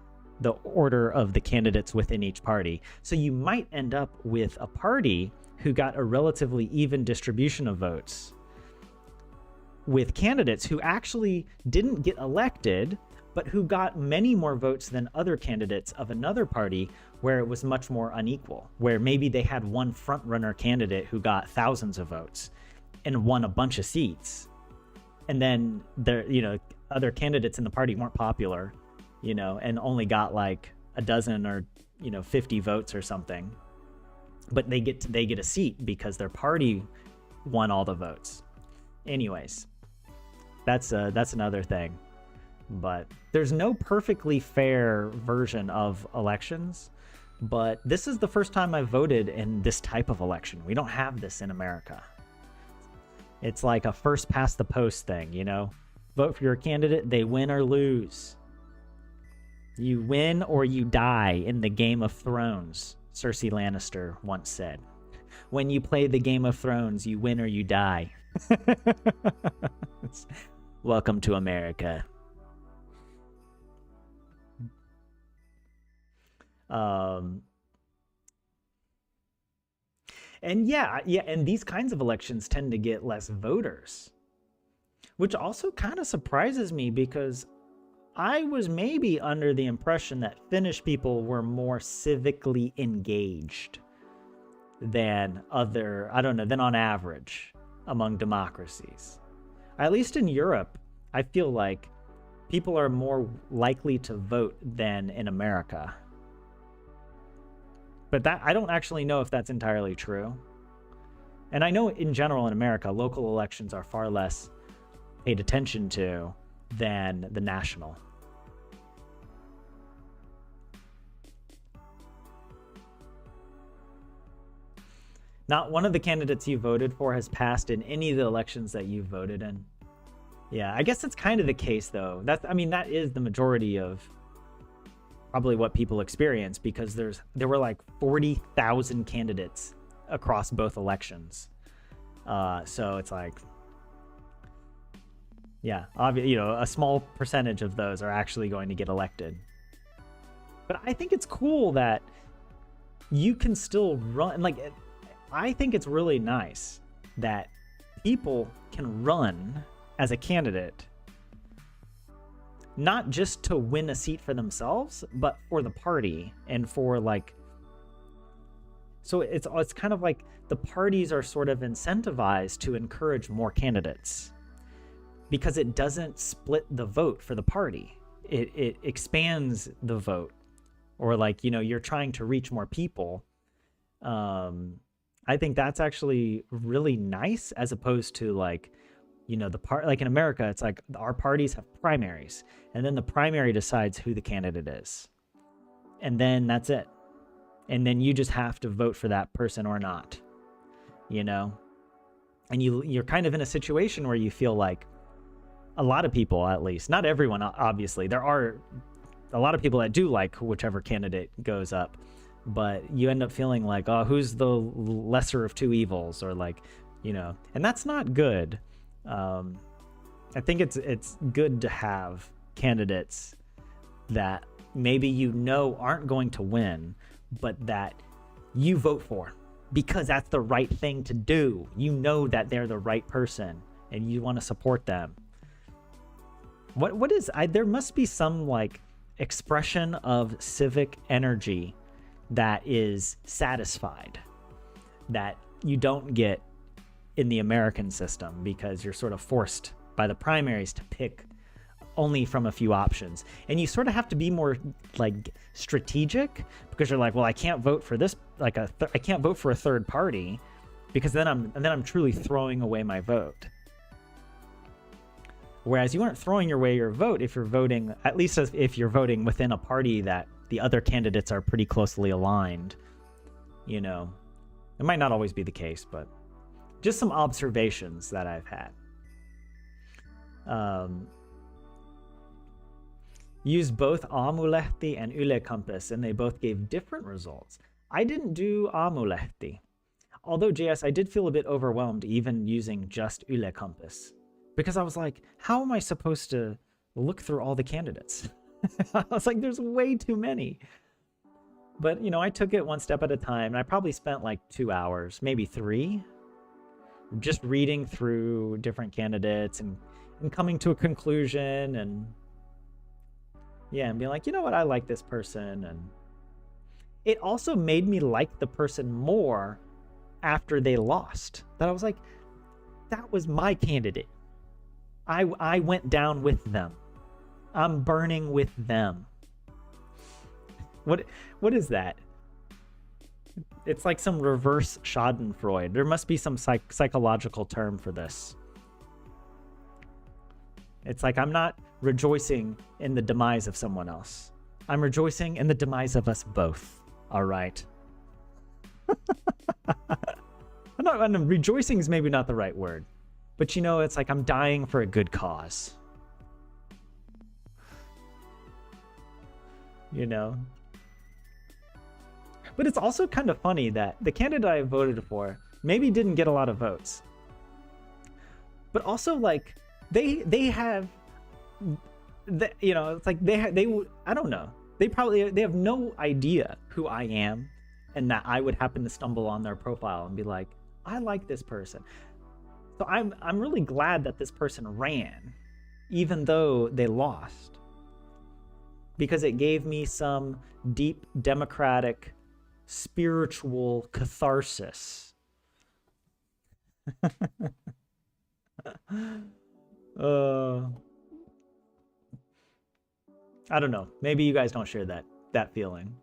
the order of the candidates within each party. So you might end up with a party who got a relatively even distribution of votes with candidates who actually didn't get elected, but who got many more votes than other candidates of another party where it was much more unequal, where maybe they had one front runner candidate who got thousands of votes and won a bunch of seats. And then other candidates in the party weren't popular, and only got like a dozen or 50 votes or something, but they get a seat because their party won all the votes. Anyways, that's another thing. But there's no perfectly fair version of elections, but this is the first time I voted in this type of election. We don't have this in America. It's like a first past the post thing, vote for your candidate, they win or lose. You win or you die in the Game of Thrones, Cersei Lannister once said. When you play the Game of Thrones, you win or you die. Welcome to America. And and these kinds of elections tend to get less voters, which also kind of surprises me because I was maybe under the impression that Finnish people were more civically engaged than than on average among democracies. At least in Europe, I feel like people are more likely to vote than in America. But I don't actually know if that's entirely true. And I know in general in America, local elections are far less paid attention to than the national. Not one of the candidates you voted for has passed in any of the elections that you've voted in. Yeah, I guess that's kind of the case though. That is the majority of probably what people experience, because there were like 40,000 candidates across both elections. So it's like, yeah, a small percentage of those are actually going to get elected. But I think it's cool that you can still run. Like, I think it's really nice that people can run as a candidate, not just to win a seat for themselves, but for the party and for like, so it's kind of like the parties are sort of incentivized to encourage more candidates because it doesn't split the vote for the party. It expands the vote, or like, you're trying to reach more people. I think that's actually really nice, as opposed to like, like in America, it's like our parties have primaries, and then the primary decides who the candidate is. And then that's it. And then you just have to vote for that person or not, And you're kind of in a situation where you feel like a lot of people, at least, not everyone, obviously, there are a lot of people that do like whichever candidate goes up, but you end up feeling like, oh, who's the lesser of two evils, or like, you know, and that's not good. I think it's good to have candidates that maybe you know aren't going to win, but that you vote for because that's the right thing to do. You know that they're the right person and you want to support them. What is there must be some like expression of civic energy that is satisfied that you don't get in the American system, because you're sort of forced by the primaries to pick only from a few options, and you sort of have to be more like strategic, because you're like, well, I can't vote for this, like I can't vote for a third party, because then I'm truly throwing away my vote. Whereas you aren't throwing away your vote if you're voting, at least if you're voting within a party that the other candidates are pretty closely aligned. You know, it might not always be the case, but just some observations that I've had. Used both Aamulehti and Yle Compass, and they both gave different results. I didn't do Aamulehti. Although, JS, I did feel a bit overwhelmed even using just Yle Compass, because I was like, how am I supposed to look through all the candidates? I was like, there's way too many. But, you know, I took it one step at a time, and I probably spent like 2 hours, maybe 3, just reading through different candidates and coming to a conclusion, and yeah, and being like, you know what, I like this person. And it also made me like the person more after they lost. That I was like, that was my candidate. I went down with them. I'm burning with them. What is that? It's like some reverse Schadenfreude. There must be some psychological term for this. It's like, I'm not rejoicing in the demise of someone else. I'm rejoicing in the demise of us both. All right. Rejoicing is maybe not the right word, but you know, it's like I'm dying for a good cause. You know? But it's also kind of funny that the candidate I voted for maybe didn't get a lot of votes. But also, like, they have, you know, it's like they I don't know. They have no idea who I am, and that I would happen to stumble on their profile and be like, I like this person. So I'm really glad that this person ran, even though they lost, because it gave me some deep democratic spiritual catharsis. I don't know. Maybe you guys don't share that feeling.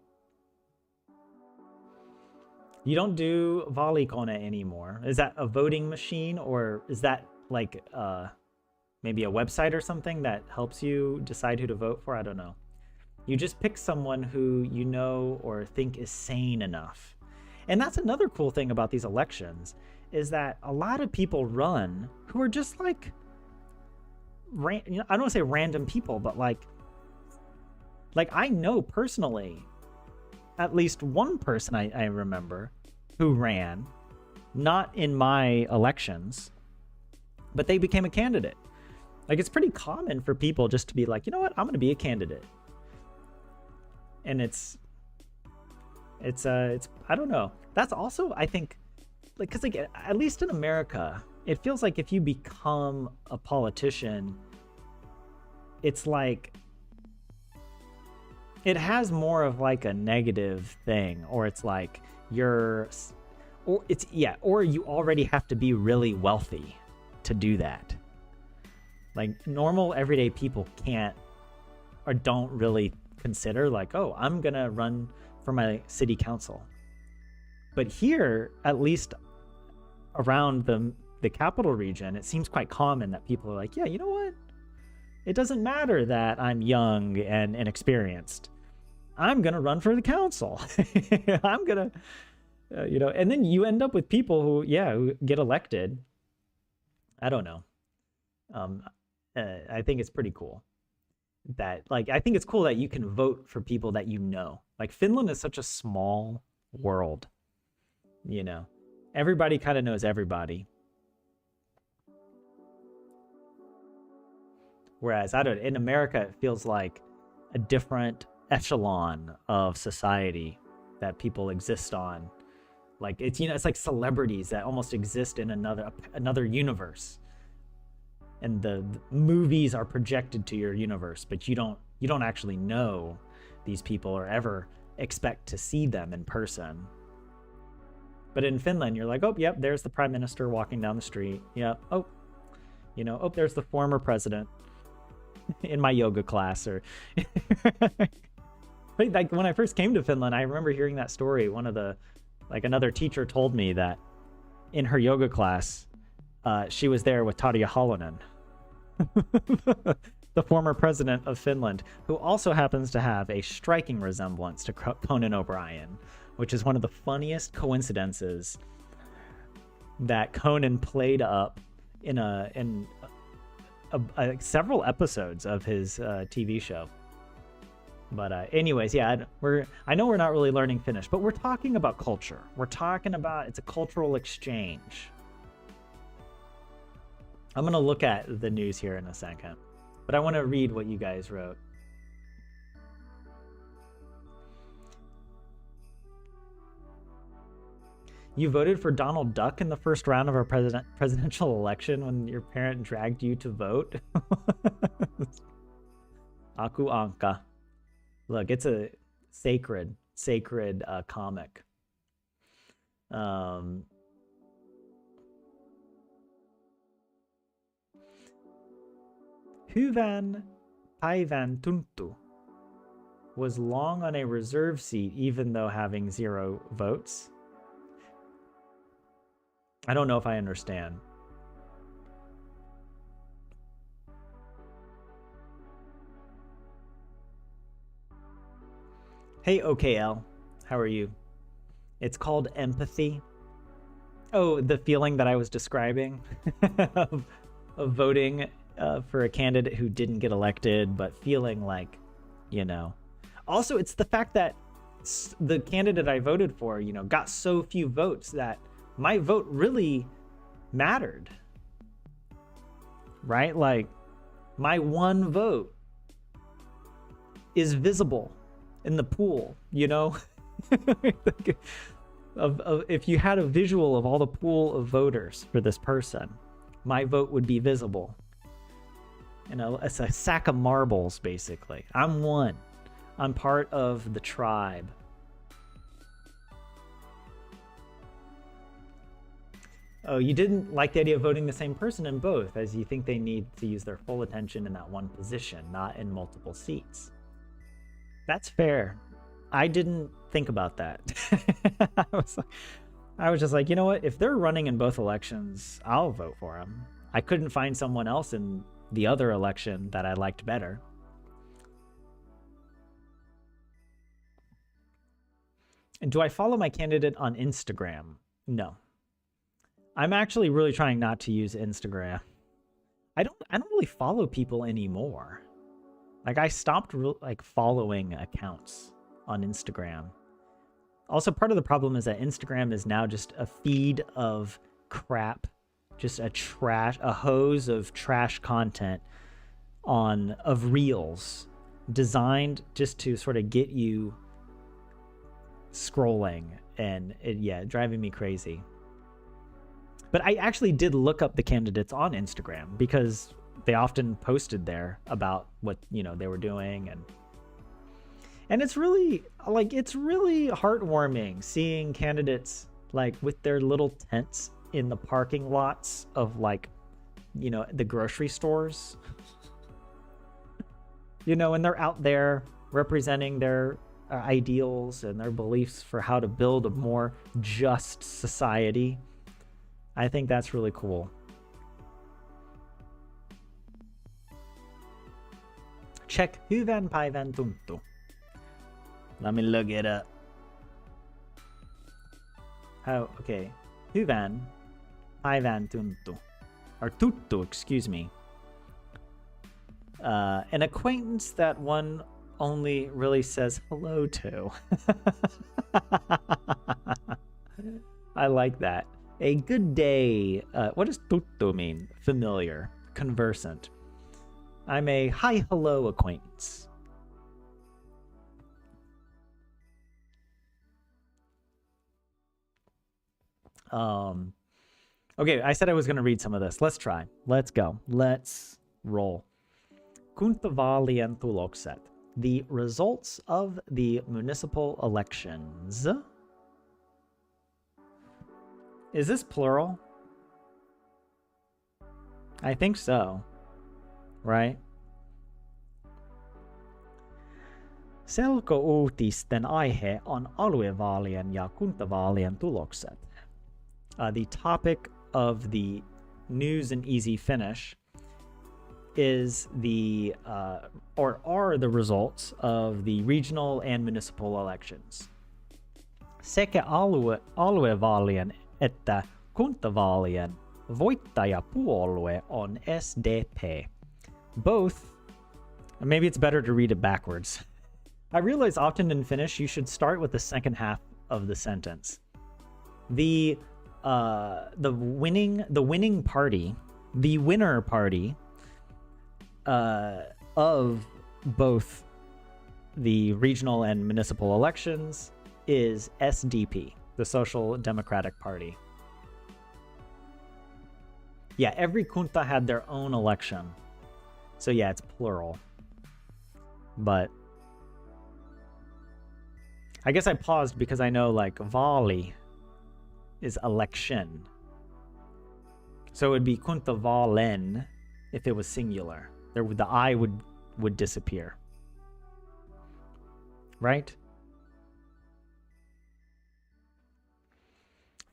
You don't do Valikone anymore. Is that a voting machine, or is that like maybe a website or something that helps you decide who to vote for? I don't know. You just pick someone who you know or think is sane enough. And that's another cool thing about these elections, is that a lot of people run who are just like, I don't want to say random people, but like I know personally at least one person I remember who ran, not in my elections, but they became a candidate. Like, it's pretty common for people just to be like, you know what, I'm going to be a candidate. And it's I don't know. That's also, I think, like, because like at least in America, it feels like if you become a politician, it's like it has more of like a negative thing, or it's like or you already have to be really wealthy to do that. Like, normal everyday people can't or don't really consider like, oh, I'm gonna run for my city council. But here, at least around the capital region, it seems quite common that people are like, yeah, you know what? It doesn't matter that I'm young and inexperienced. I'm going to run for the council. I'm going to, and then you end up with people who get elected I don't know. Um, I think it's pretty cool that, like, I think it's cool that you can vote for people that you know. Like, Finland is such a small world, you know. Everybody kind of knows everybody. Whereas, I don't, in America, it feels like a different echelon of society that people exist on. Like, it's, you know, it's like celebrities that almost exist in another universe, and the movies are projected to your universe, but you don't actually know these people or ever expect to see them in person. But in Finland, you're like, oh, yep, there's the prime minister walking down the street. Yep. Oh, you know, oh, there's the former president in my yoga class. Or like when I first came to Finland, I remember hearing that story. Another teacher told me that in her yoga class, she was there with Tarja Halonen, the former president of Finland, who also happens to have a striking resemblance to Conan O'Brien, which is one of the funniest coincidences that Conan played up in several episodes of his TV show. But anyways, yeah, I know we're not really learning Finnish, but we're talking about culture. We're talking about, it's a cultural exchange. I'm going to look at the news here in a second, but I want to read what you guys wrote. You voted for Donald Duck in the first round of our presidential election when your parent dragged you to vote? Aku Anka. Look, it's a sacred comic. Hyvän päivän tuntu was long on a reserve seat even though having 0 votes. I don't know if I understand. Hey, OKL. How are you? It's called empathy. Oh, the feeling that I was describing of voting for a candidate who didn't get elected, but feeling like, you know. Also, it's the fact that the candidate I voted for, you know, got so few votes that my vote really mattered. Right? Like, my one vote is visible in the pool, you know? If you had a visual of all the pool of voters for this person, my vote would be visible. You know, it's a sack of marbles, basically. I'm one. I'm part of the tribe. Oh, you didn't like the idea of voting the same person in both, as you think they need to use their full attention in that one position, not in multiple seats. That's fair. I didn't think about that. I was just like, you know what? If they're running in both elections, I'll vote for them. I couldn't find someone else in the other election that I liked better. And do I follow my candidate on Instagram? No. I'm actually really trying not to use Instagram. I don't really follow people anymore. Like, I stopped following accounts on Instagram. Also, part of the problem is that Instagram is now just a feed of crap, just a hose of trash content of reels designed just to sort of get you scrolling, and driving me crazy. But I actually did look up the candidates on Instagram because they often posted there about what, you know, they were doing, and it's really heartwarming seeing candidates like with their little tents in the parking lots of, like, you know, the grocery stores. You know, and they're out there representing their ideals and their beliefs for how to build a more just society. I think that's really cool. Check hyvän päivän tuntu. Let me look it up. Okay. Hyvän päivän tuntu. or tuttu, excuse me. An acquaintance that one only really says hello to. I like that. A good day. What does tuttu mean? Familiar, conversant. I'm a hi hello acquaintance. Okay, I said I was going to read some of this. Let's try. Let's go. Let's roll. Kuntavaalien tulokset. The results of the municipal elections. Is this plural? I think so. Right? Selko-uutisten aihe on aluevaalien ja kuntavaalien tulokset. The topic of the News in Easy Finnish is the or are the results of the regional and municipal elections. Sekä aluevaalien että kuntavaalien voittajapuolue on SDP. Both, maybe it's better to read it backwards. I realize often in Finnish you should start with the second half of the sentence. The winning party, the winner party of both the regional and municipal elections is SDP, the Social Democratic Party. Yeah, every kunta had their own election. So yeah, it's plural. But I guess I paused because I know like vaali is election. So it would be kuntavaalen if it was singular. The I would disappear. Right?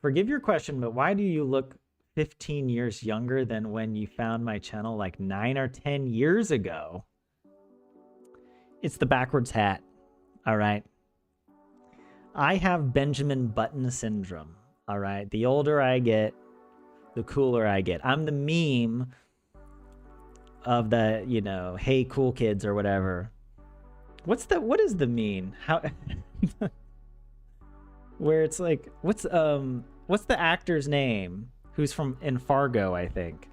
Forgive your question, but why do you look 15 years younger than when you found my channel like 9 or 10 years ago? It's the backwards hat. All right. I have Benjamin Button syndrome. All right. The older I get, the cooler I get. I'm the meme of the, you know, hey, cool kids or whatever. What is the meme? How where it's like, what's the actor's name who's in Fargo, I think.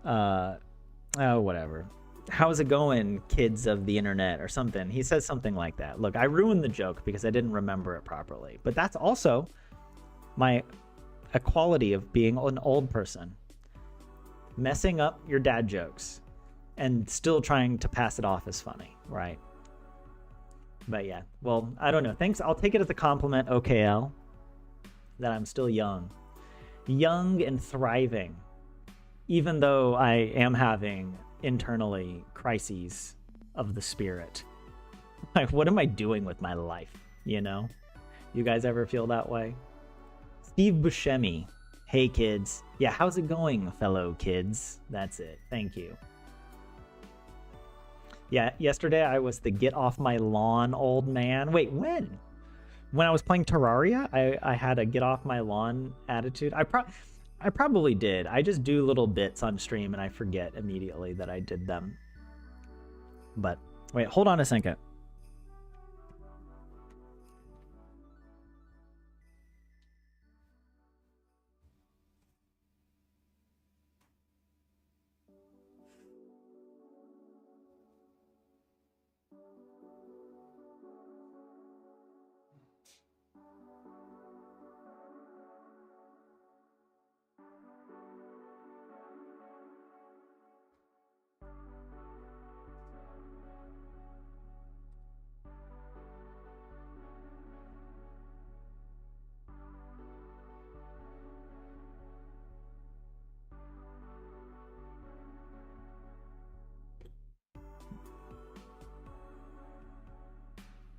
Whatever. How's it going, kids of the internet or something? He says something like that. Look, I ruined the joke because I didn't remember it properly. But that's also a quality of being an old person. Messing up your dad jokes and still trying to pass it off as funny, right? But yeah, well, I don't know. Thanks. I'll take it as a compliment, OKL, that I'm still young and thriving, even though I am having internally crises of the spirit. Like, what am I doing with my life? You know, you guys ever feel that way? Steve Buscemi. Hey kids. Yeah, how's it going, fellow kids? That's it. Thank you. Yeah, yesterday I was the get off my lawn old man. Wait, when? When I was playing Terraria, I had a get off my lawn attitude. I probably did. I just do little bits on stream and I forget immediately that I did them. But wait, hold on a second.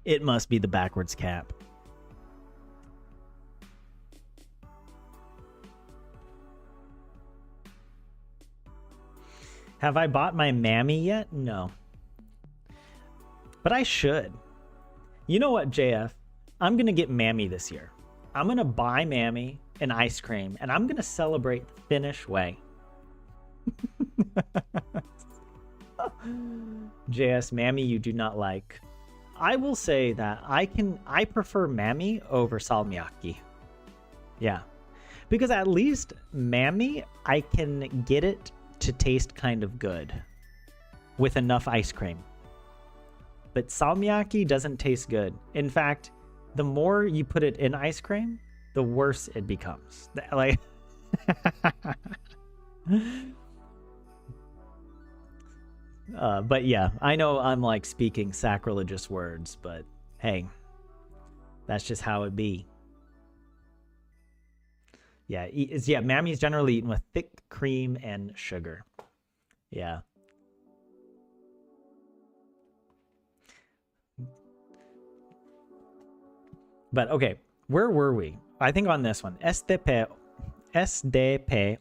It must be the backwards cap. Have I bought my mammy yet? No. But I should. You know what, JF? I'm going to get mammy this year. I'm going to buy mammy an ice cream, and I'm going to celebrate the Finnish way. JS, Mammy you do not like. I will say that I prefer Mammy over salmiakki. Yeah. Because at least Mammy, I can get it to taste kind of good with enough ice cream. But salmiakki doesn't taste good. In fact, the more you put it in ice cream, the worse it becomes. Like but yeah, I know I'm like speaking sacrilegious words, but hey, that's just how it be. Yeah, Mammy's generally eaten with thick cream and sugar. Yeah. But okay, where were we? I think on this one, SDP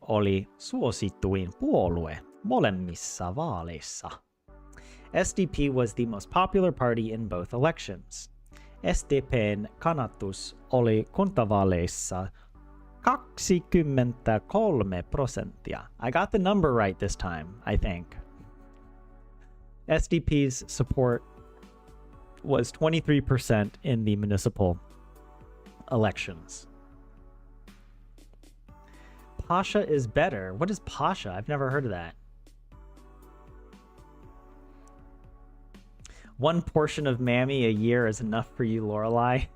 oli suosituin puolue molemmissa vaaleissa. SDP was the most popular party in both elections. SDPn kannatus oli kuntavaaleissa 23%. I got the number right this time, I think. SDP's support was 23% in the municipal elections. Pasha is better. What is Pasha? I've never heard of that. One portion of Mammy a year is enough for you, Lorelai.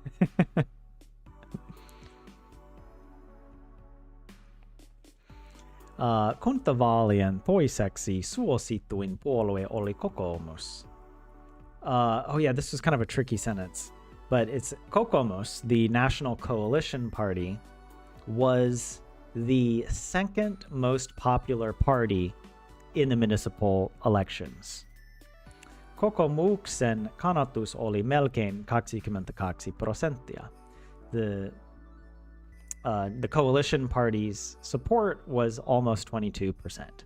Kuntavaalien toiseksi suosituin puolue oli kokoomus. Oh yeah, this was kind of a tricky sentence. But it's Kokoomus, the National Coalition Party, was the second most popular party in the municipal elections. Kokoomuksen kannatus oli melkein 22%. The coalition party's support was almost 22%.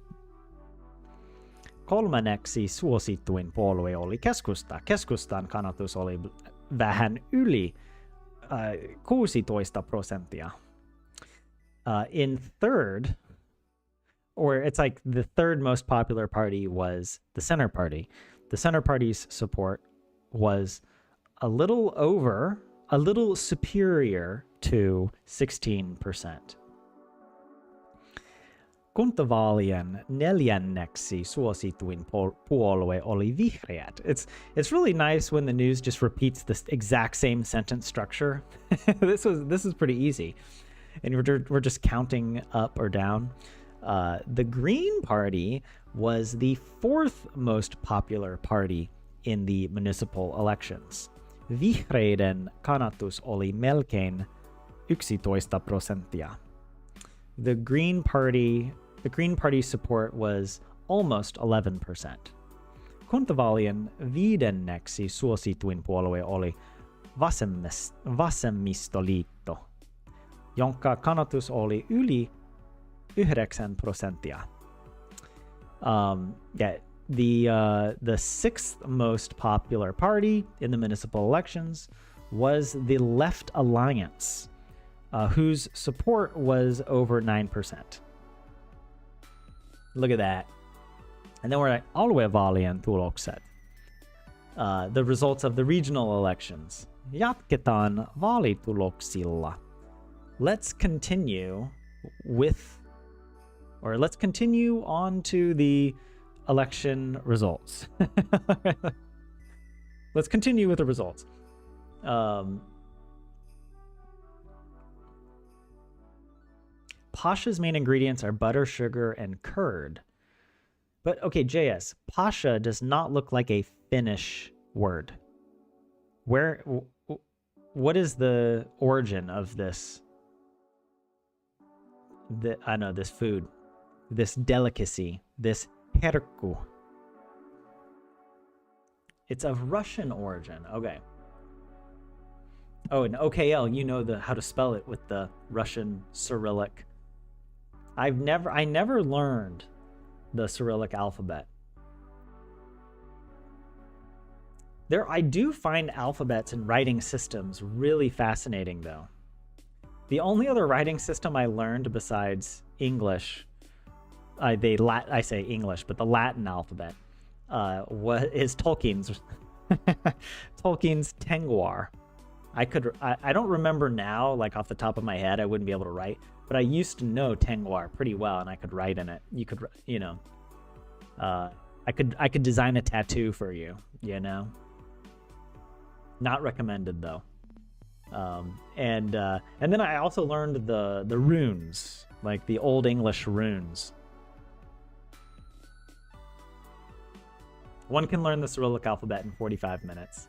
Kolmanneksi suosituin puolue oli keskusta. Keskustan kannatus oli vähän yli 16%. In third, or it's like the third most popular party was the Center Party. The Center Party's support was a little superior to 16%. Kuntavaalien neljänneksi suosituin puolue oli vihreät. It's really nice when the news just repeats this exact same sentence structure. This is pretty easy, and we're just counting up or down. The Green Party was the fourth most popular party in the municipal elections. Vihreiden kannatus oli melkein 11%. The Green Party's support was almost 11%. Kuntavaalien viidenneksi suosituin puolue oli Vasemmistoliitto, jonka kannatus oli yli 9%. The sixth most popular party in the municipal elections was the Left Alliance, whose support was over 9%. Look at that. And then we're at aluevaalien tulokset, the results of the regional elections. Jatketaan vaalituloksilla. Let's continue on to the election results. Let's continue with the results. Pasha's main ingredients are butter, sugar, and curd. But okay, JS, Pasha does not look like a Finnish word. What is the origin of this? This food, this delicacy, this herkku. It's of Russian origin. Okay. Oh, and OKL, you know how to spell it with the Russian Cyrillic. I never learned the Cyrillic alphabet. I do find alphabets and writing systems really fascinating, though. The only other writing system I learned besides English I say English, but the Latin alphabet is Tolkien's Tolkien's Tengwar. I don't remember now, like off the top of my head, I wouldn't be able to write, but I used to know Tengwar pretty well, and I could write in it. You could, I could design a tattoo for you, Not recommended though. And then I also learned the runes, like the Old English runes. One can learn the Cyrillic alphabet in 45 minutes.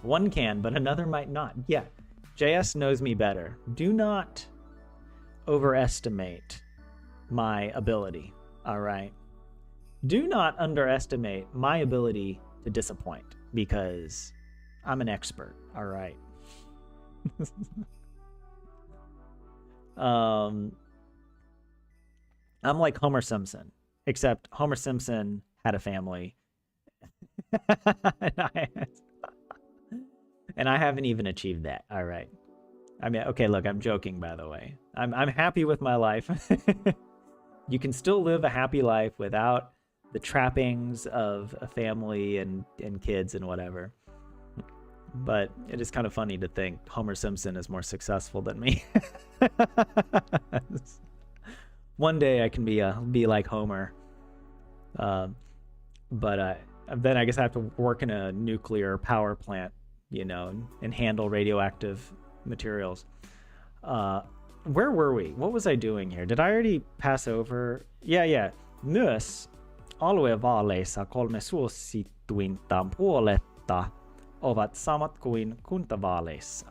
One can, but another might not. Yeah, JS knows me better. Do not overestimate my ability, all right? Do not underestimate my ability to disappoint, because I'm an expert, all right? I'm like Homer Simpson, except Homer Simpson had a family. And I haven't even achieved that. All right. I mean, okay, look, I'm joking, by the way. I'm happy with my life. You can still live a happy life without the trappings of a family and kids and whatever. But it is kind of funny to think Homer Simpson is more successful than me. One day I can be like Homer. But then I guess I have to work in a nuclear power plant, and handle radioactive materials. Where were we? What was I doing here? Did I already pass over? Yeah. Myös aluevaaleissa 3 suosituinta puoletta ovat samat kuin kuntavaaleissa.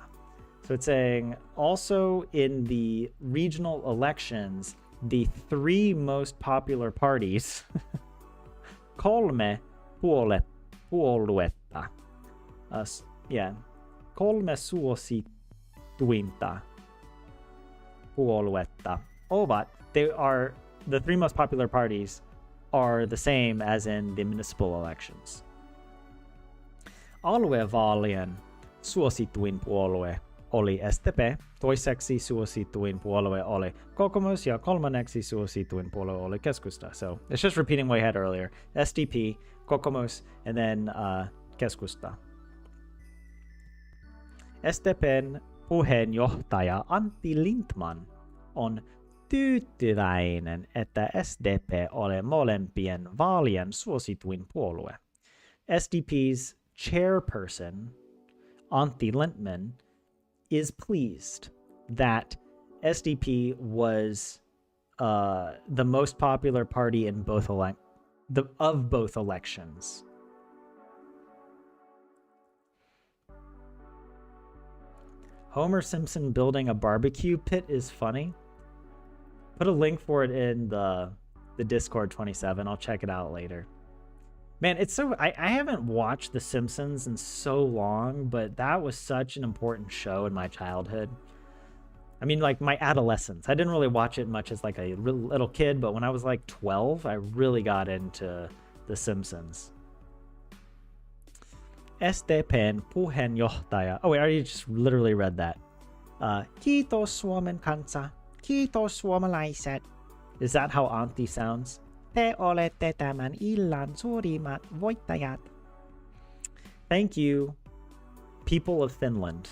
So it's saying also in the regional elections, the 3 most popular parties, 3 puoluetta. 3 suosituinta puoluetta ovat, the 3 most popular parties are the same as in the municipal elections. Aluevaalien suosituin puolue oli SDP, toiseksi suosituin puolue oli Kokoomus, ja kolmanneksi suosituin puolue oli Keskusta. So it's just repeating what I had earlier. SDP, Kokoomus, and then Keskusta. SDPn puheenjohtaja Antti Lindman on tyytyväinen, että SDP oli molempien vaalien suosituin puolue. SDP's chairperson, Antti Lindman, is pleased that SDP was the most popular party in both elections. Homer Simpson building a barbecue pit is funny. Put a link for it in the Discord 27. I'll check it out later. Man, it's so... I haven't watched The Simpsons in so long, but that was such an important show in my childhood. I mean, like, my adolescence. I didn't really watch it much as, like, a little kid, but when I was, like, 12, I really got into The Simpsons. SDPn puheenjohtaja... Oh, wait, I already just literally read that. Kiitos Suomen kansa. Kiitos suomalaiset. Is that how Antti sounds? Te olette tämän illan suurimmat voittajat. Thank you, people of Finland.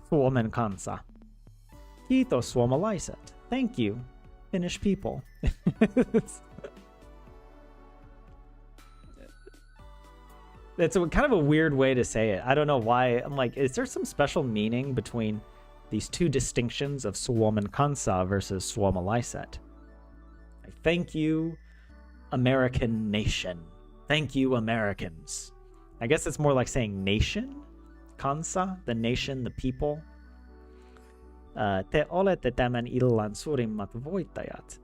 Suomen kansa. Kiitos suomalaiset. Thank you, Finnish people. It's kind of a weird way to say it. I don't know why. I'm like, is there some special meaning between these 2 distinctions of Suomen kansa versus suomalaiset? Thank you, American nation. Thank you, Americans. I guess it's more like saying nation. Kansa, the nation, the people. Te olette tämän illan suurimmat voittajat.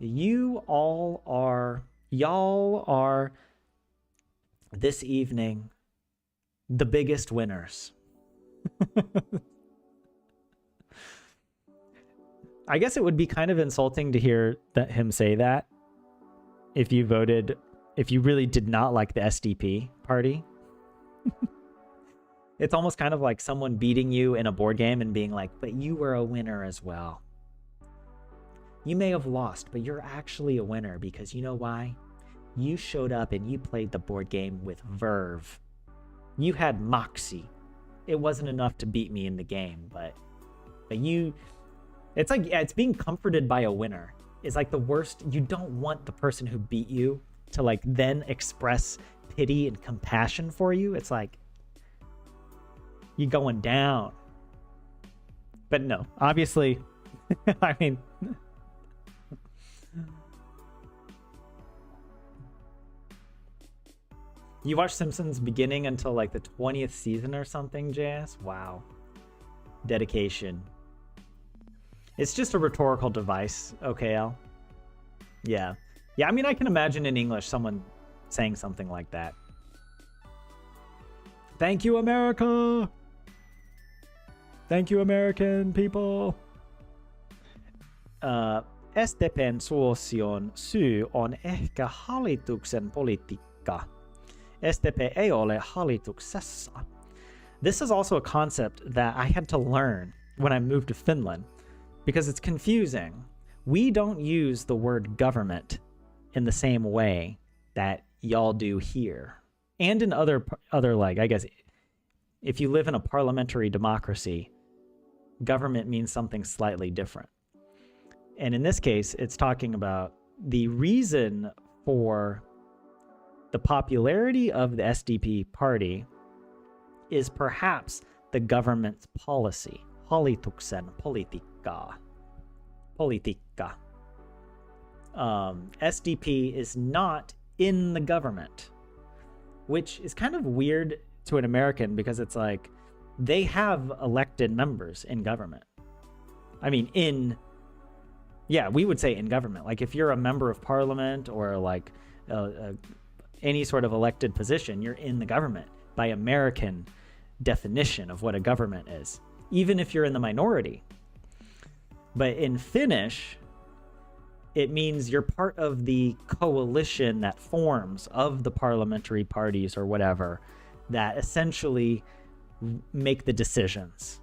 Y'all are this evening the biggest winners. I guess it would be kind of insulting to hear him say that if you really did not like the SDP party. It's almost kind of like someone beating you in a board game and being like, but you were a winner as well. You may have lost, but you're actually a winner because you know why? You showed up and you played the board game with verve. You had moxie. It wasn't enough to beat me in the game, but you, it's like, yeah, it's being comforted by a winner. It's like the worst. You don't want the person who beat you to like then express pity and compassion for you. It's like, you going down. But no, obviously, I mean, you watched Simpsons beginning until like the 20th season or something, JS? Wow. Dedication. It's just a rhetorical device, OKL. Yeah. Yeah, I mean, I can imagine in English someone saying something like that. Thank you, America! Thank you, American people! SDPn suosion syy on ehkä hallituksen politiikka. SDP ei ole hallituksessa. This is also a concept that I had to learn when I moved to Finland because it's confusing. We don't use the word government in the same way that y'all do here. And in other like, I guess, if you live in a parliamentary democracy, government means something slightly different. And in this case, it's talking about the reason for the popularity of the SDP party is perhaps the government's policy. Hallituksen politiikka. Politiikka. SDP is not in the government, which is kind of weird to an American because it's like they have elected members in government. I mean, yeah, we would say in government. Like if you're a member of parliament or like any sort of elected position, you're in the government by American definition of what a government is, even if you're in the minority. But in Finnish, it means you're part of the coalition that forms of the parliamentary parties or whatever that essentially make the decisions.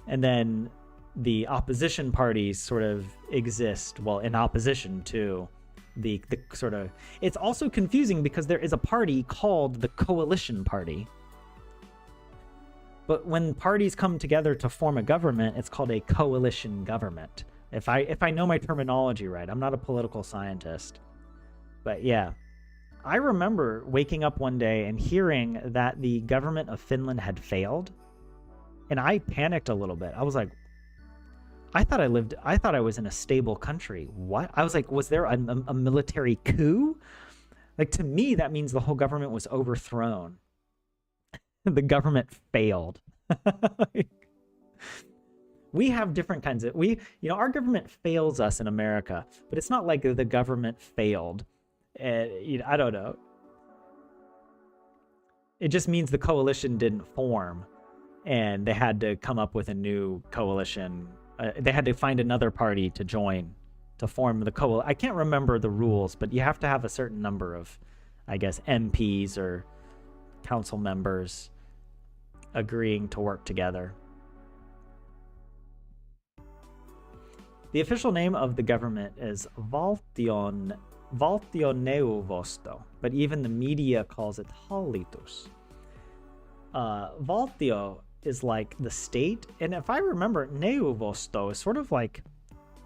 And then the opposition parties sort of exist, well, in opposition to the sort of, it's also confusing because there is a party called the Coalition Party. But when parties come together to form a government, it's called a coalition government. If I know my terminology right, I'm not a political scientist. But yeah, I remember waking up one day and hearing that the government of Finland had failed. And I panicked a little bit. I was like, I thought I was in a stable country. What? I was like, was there a military coup? Like, to me, that means the whole government was overthrown. The government failed. We have different kinds of, our government fails us in America, but it's not like the government failed. I don't know. It just means the coalition didn't form and they had to come up with a new coalition. They had to find another party to join to form the coalition. I can't remember the rules, but you have to have a certain number of, I guess, MPs or council members agreeing to work together. The official name of the government is Valtioneuvosto, but even the media calls it Hallitus. Valtio is like the state, and if I remember, neuvosto is sort of like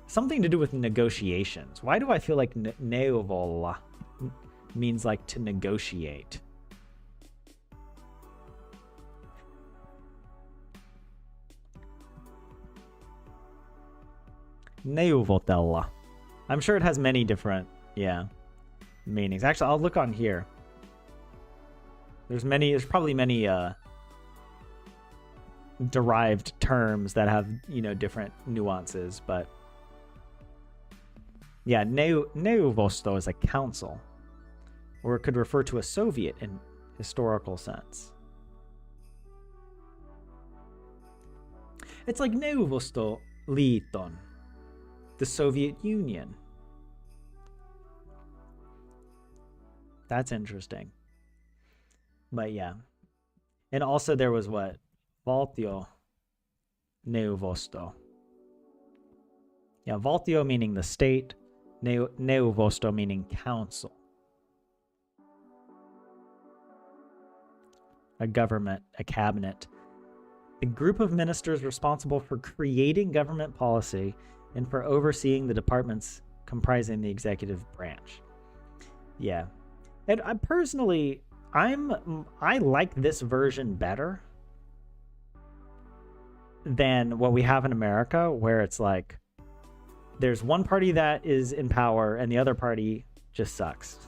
something to do with negotiations. Why do I feel like neuvola means like to negotiate? Neuvotella. I'm sure it has many different, meanings. Actually, I'll look on here. There's probably many derived terms that have, different nuances, but yeah, neuvosto is a council, or it could refer to a Soviet in historical sense. It's like Neuvostoliiton, the Soviet Union. That's interesting. But yeah. And also there was what? Valtioneuvosto. Yeah, Valtio meaning the state, Neuvosto meaning council. A government, a cabinet. The group of ministers responsible for creating government policy and for overseeing the departments comprising the executive branch. Yeah. And I personally, I like this version better than what we have in America, where it's like there's one party that is in power and the other party just sucks.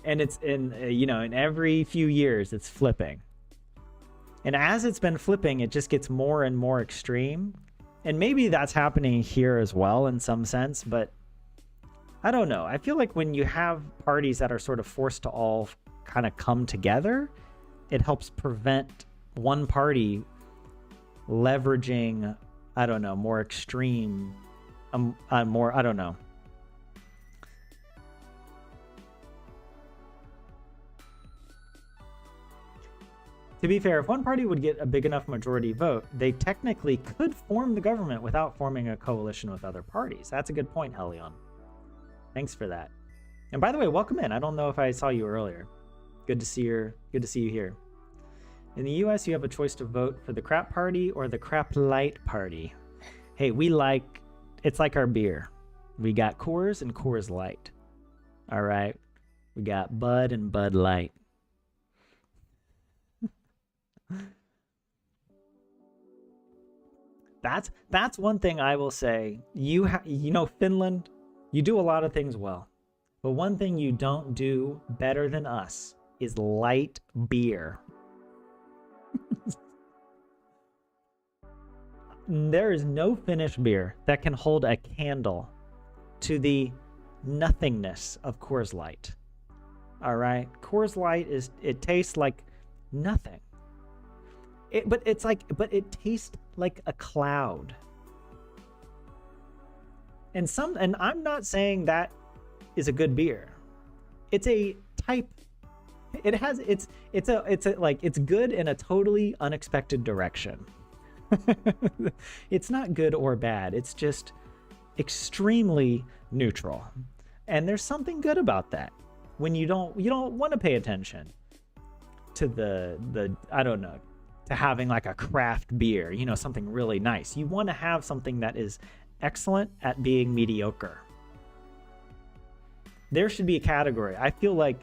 And it's in, in every few years it's flipping. And as it's been flipping, it just gets more and more extreme. And maybe that's happening here as well in some sense, but I don't know. I feel like when you have parties that are sort of forced to all kind of come together, it helps prevent one party leveraging, I don't know, more extreme, more, I don't know. To be fair, if one party would get a big enough majority vote, they technically could form the government without forming a coalition with other parties. That's a good point, Helion. Thanks for that. And by the way, welcome in. I don't know if I saw you earlier. Good to see you here. In the US, you have a choice to vote for the crap party or the crap light party. Hey, it's like our beer. We got Coors and Coors Light. All right. We got Bud and Bud Light. That's one thing I will say. Finland, you do a lot of things well, but one thing you don't do better than us is light beer. There is no Finnish beer that can hold a candle to the nothingness of Coors Light. All right, Coors Light it tastes like nothing. But it tastes like a cloud. And I'm not saying that is a good beer. It's a type. It's good in a totally unexpected direction. It's not good or bad. It's just extremely neutral. And there's something good about that when you don't want to pay attention to the I don't know, to having like a craft beer, something really nice. You want to have something that is excellent at being mediocre. There should be a category. I feel like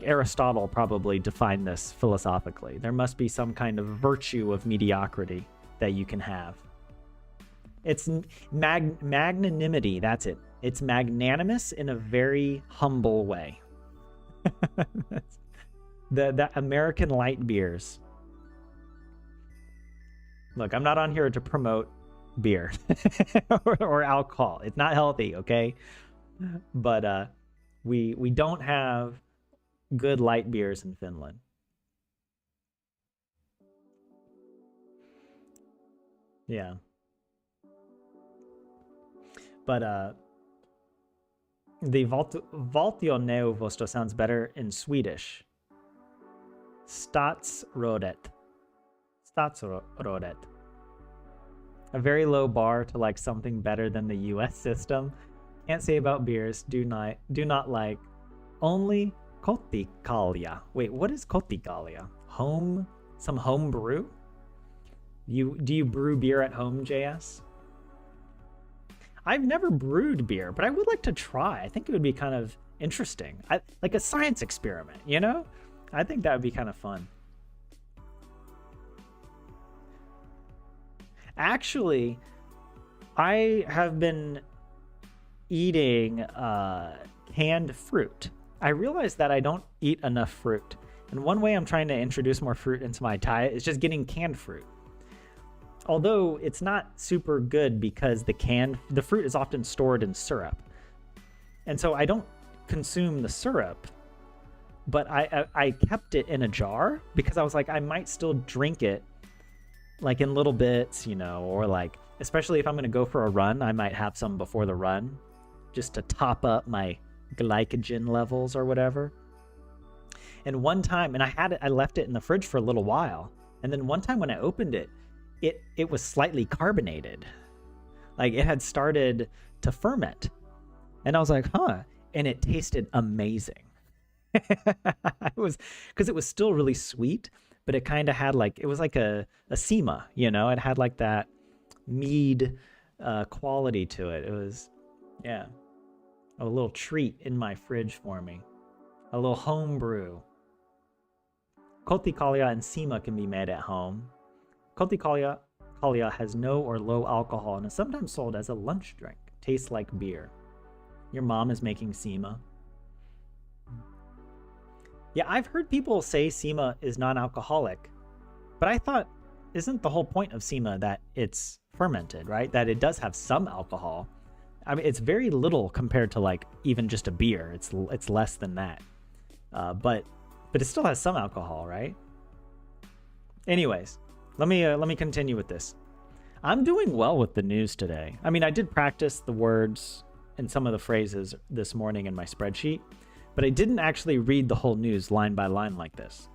Aristotle probably defined this philosophically. There must be some kind of virtue of mediocrity that you can have. It's magnanimity, that's it. It's magnanimous in a very humble way. The American light beers. Look, I'm not on here to promote beer or alcohol. It's not healthy, okay? But we don't have good light beers in Finland. Yeah. But the Valtioneuvosto sounds better in Swedish. Statsrådet. A very low bar to like something better than the US system. Can't say about beers. Do not like. Only Kotikalia. Wait, what is Kotikalia? Some home brew? Do you brew beer at home, JS? I've never brewed beer, but I would like to try. I think it would be kind of interesting. Like a science experiment, I think that would be kind of fun. Actually, I have been eating canned fruit. I realized that I don't eat enough fruit. And one way I'm trying to introduce more fruit into my diet is just getting canned fruit. Although it's not super good because the fruit is often stored in syrup. And so I don't consume the syrup, but I kept it in a jar because I was like, I might still drink it like in little bits, or like, especially if I'm going to go for a run, I might have some before the run just to top up my glycogen levels or whatever. And one time, and I left it in the fridge for a little while, And then one time when I opened it, it was slightly carbonated. Like it had started to ferment. And I was like, huh. And it tasted amazing. It was because it was still really sweet, but it kind of had like, it was like a SEMA, you know, it had like that mead quality to it. It was, yeah, a little treat in my fridge for me. A little home brew. Chocolatier and SEMA can be made at home. Chocolatier has no or low alcohol and is sometimes sold as a lunch drink. Tastes like beer. Your mom is making SEMA. Yeah, I've heard people say SEMA is non-alcoholic, but I thought, isn't the whole point of SEMA that it's fermented, right? That it does have some alcohol. I mean, it's very little compared to like even just a beer. It's less than that, but it still has some alcohol, right? Anyways, let me continue with this. I'm doing well with the news today. I mean, I did practice the words and some of the phrases this morning in my spreadsheet, but I didn't actually read the whole news line by line like this.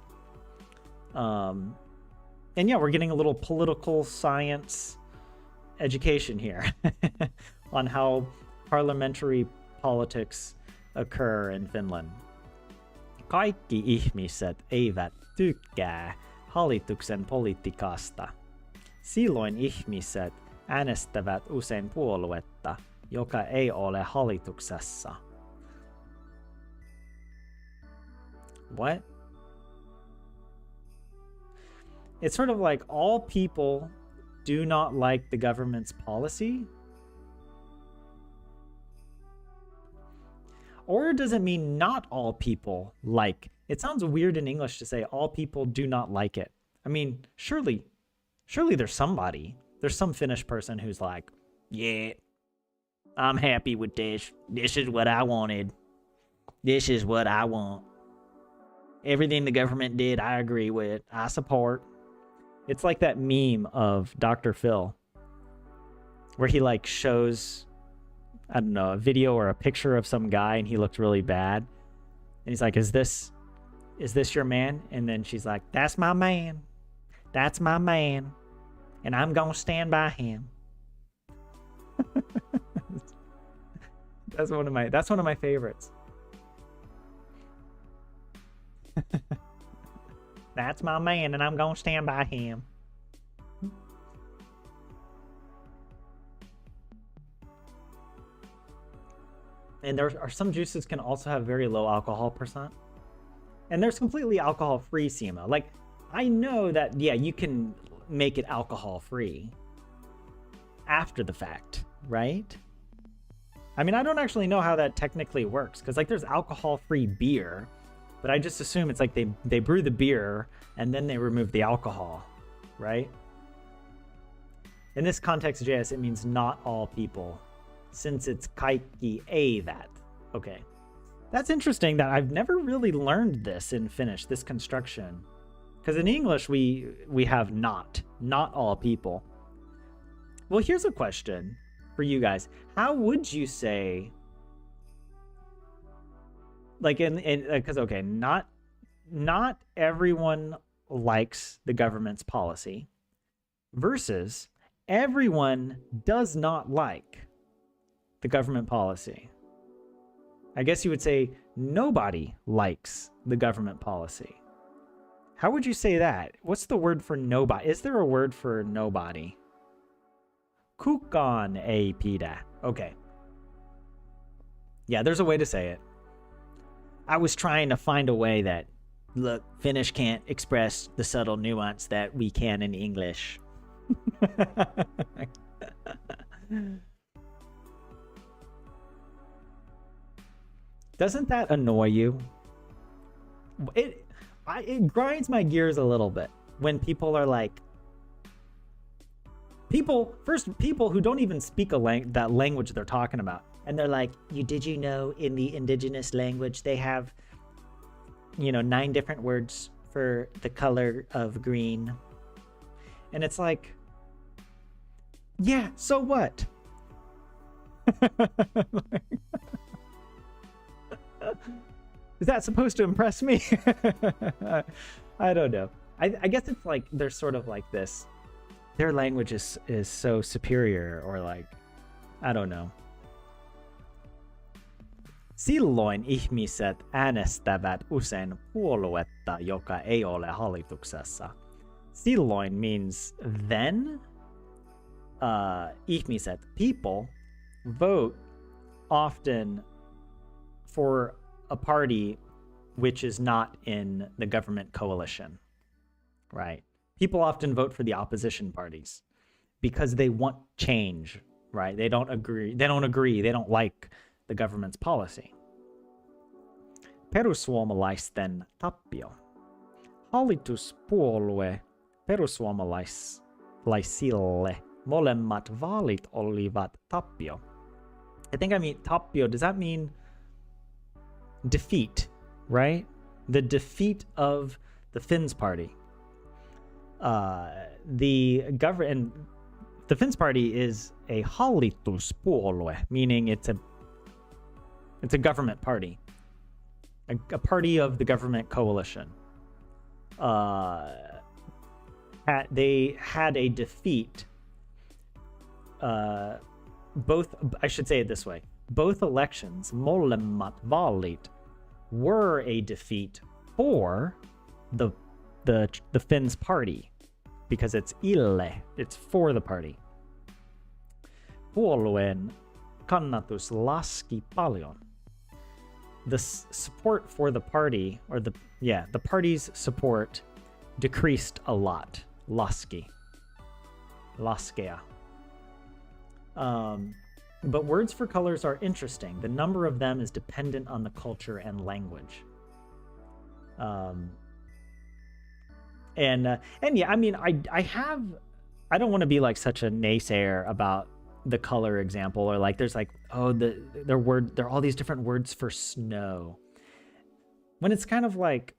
And yeah, we're getting a little political science education here on how parliamentary politics occur in Finland. Kaikki ihmiset eivät tykkää hallituksen politiikasta. Silloin ihmiset äänestävät usein puoluetta, joka ei ole hallituksessa. What? It's sort of like all people do not like the government's policy? Or does it mean not all people like? It sounds weird in English to say all people do not like it. I mean, surely there's somebody. There's some Finnish person who's like, yeah, I'm happy with this. This is what I wanted. This is what I want. Everything the government did, I agree with. I support. It's like that meme of Dr. Phil, where he like shows, I don't know, a video or a picture of some guy and he looked really bad. And he's like, is this your man? And then she's like, that's my man. That's my man. And I'm going to stand by him. That's one of my favorites. That's my man and I'm going to stand by him. And there are some juices can also have very low alcohol percent. And there's completely alcohol-free SEMA. Like, I know that, yeah, you can make it alcohol-free after the fact, right? I mean, I don't actually know how that technically works, because, like, there's alcohol-free beer, but I just assume it's like they brew the beer, and then they remove the alcohol, right? In this context, JS, it means not all people, since it's kaikki eivät. Okay. That's interesting that I've never really learned this in Finnish, this construction. Because in English, we have not all people. Well, here's a question for you guys. How would you say, like because, okay, not everyone likes the government's policy versus everyone does not like the government policy. I guess you would say nobody likes the government policy. How would you say that? What's the word for nobody? Is there a word for nobody? Kukaan ei pidä. Okay. Yeah, there's a way to say it. I was trying to find a way that, look, Finnish can't express the subtle nuance that we can in English. Doesn't that annoy you? It grinds my gears a little bit when people are like, people who don't even speak that language they're talking about, and they're like, did you know in the indigenous language they have, 9 different words for the color of green? And it's like, yeah, so what? Is that supposed to impress me? I don't know. I guess it's like they're sort of like this. Their language is so superior, or like, I don't know. Silloin ihmiset äänestävät usein puoluetta, joka ei ole hallituksessa. Silloin means then. Ihmiset, people, vote often for a party which is not in the government coalition, right? People often vote for the opposition parties because they want change, right? They don't agree. They don't like the government's policy. Perussuomalaisten tappio. Hallituspuolue perussuomalaisille molemmat vaalit olivat tappio. I think I mean tappio. Does that mean defeat, right? The defeat of the Finns party. The Finns party is a hallituspuolue, meaning it's a government party, a party of the government coalition. They had a defeat. Both, I should say it this way: both elections, molemmat vaalit, were a defeat for the Finns party, because it's ille, it's for the party. Puolueen kannatus laski paljon. The support for the party, or the party's support decreased a lot. Laskea. But words for colors are interesting. The number of them is dependent on the culture and language. And yeah, I mean, I don't want to be like such a naysayer about the color example, or like there are all these different words for snow, when it's kind of like,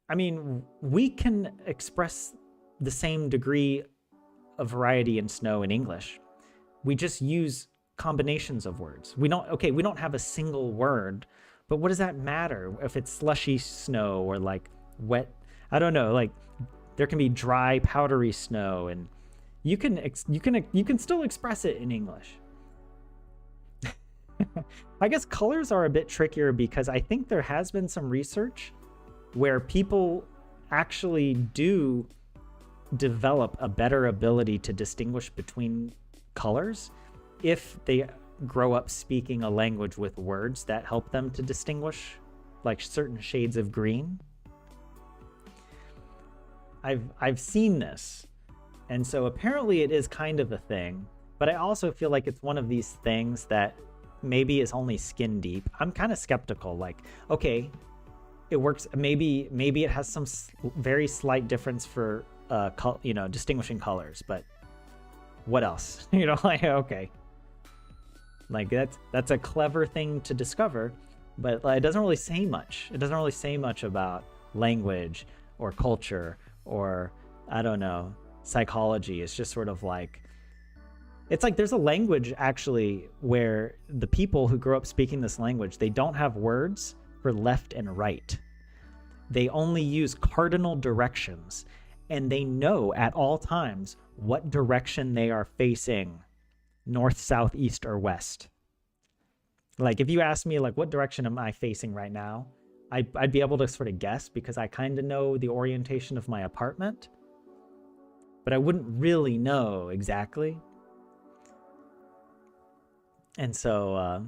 I mean, we can express the same degree of variety in snow in English. We just use combinations of words. We don't have a single word, but what does that matter if it's slushy snow or like wet? I don't know, like there can be dry, powdery snow, and you can still express it in English. I guess colors are a bit trickier, because I think there has been some research where people actually do develop a better ability to distinguish between colors if they grow up speaking a language with words that help them to distinguish, like certain shades of green. I've seen this, and so apparently it is kind of a thing, but I also feel like it's one of these things that maybe is only skin deep. I'm kind of skeptical, like, okay, it works, maybe it has some very slight difference for distinguishing colors, but what else? Like, okay, like that's a clever thing to discover, but it doesn't really say much. It doesn't really say much about language or culture, or I don't know, psychology. It's just sort of like, it's like there's a language actually where the people who grow up speaking this language, they don't have words for left and right. They only use cardinal directions, and they know at all times what direction they are facing, north, south, east, or west. Like if you ask me, like, what direction am I facing right now? I'd be able to sort of guess, because I kind of know the orientation of my apartment, but I wouldn't really know exactly. And so,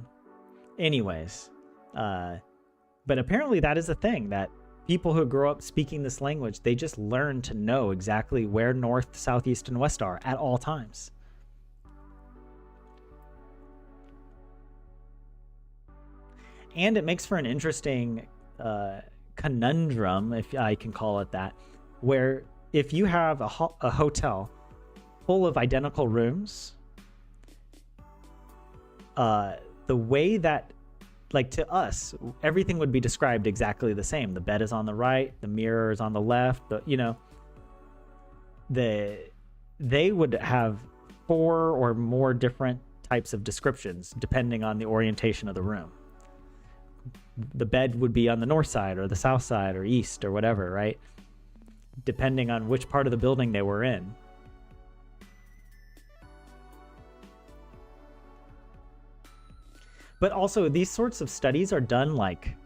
anyways, but apparently that is a thing, that people who grow up speaking this language, they just learn to know exactly where north, south, east, and west are at all times. And it makes for an interesting conundrum, if I can call it that, where if you have a hotel full of identical rooms, the way that, like, to us, everything would be described exactly the same. The bed is on the right, the mirror is on the left, they would have 4 or more different types of descriptions depending on the orientation of the room. The bed would be on the north side or the south side or east or whatever, right? depending on which part of the building they were in. But also, these sorts of studies are done like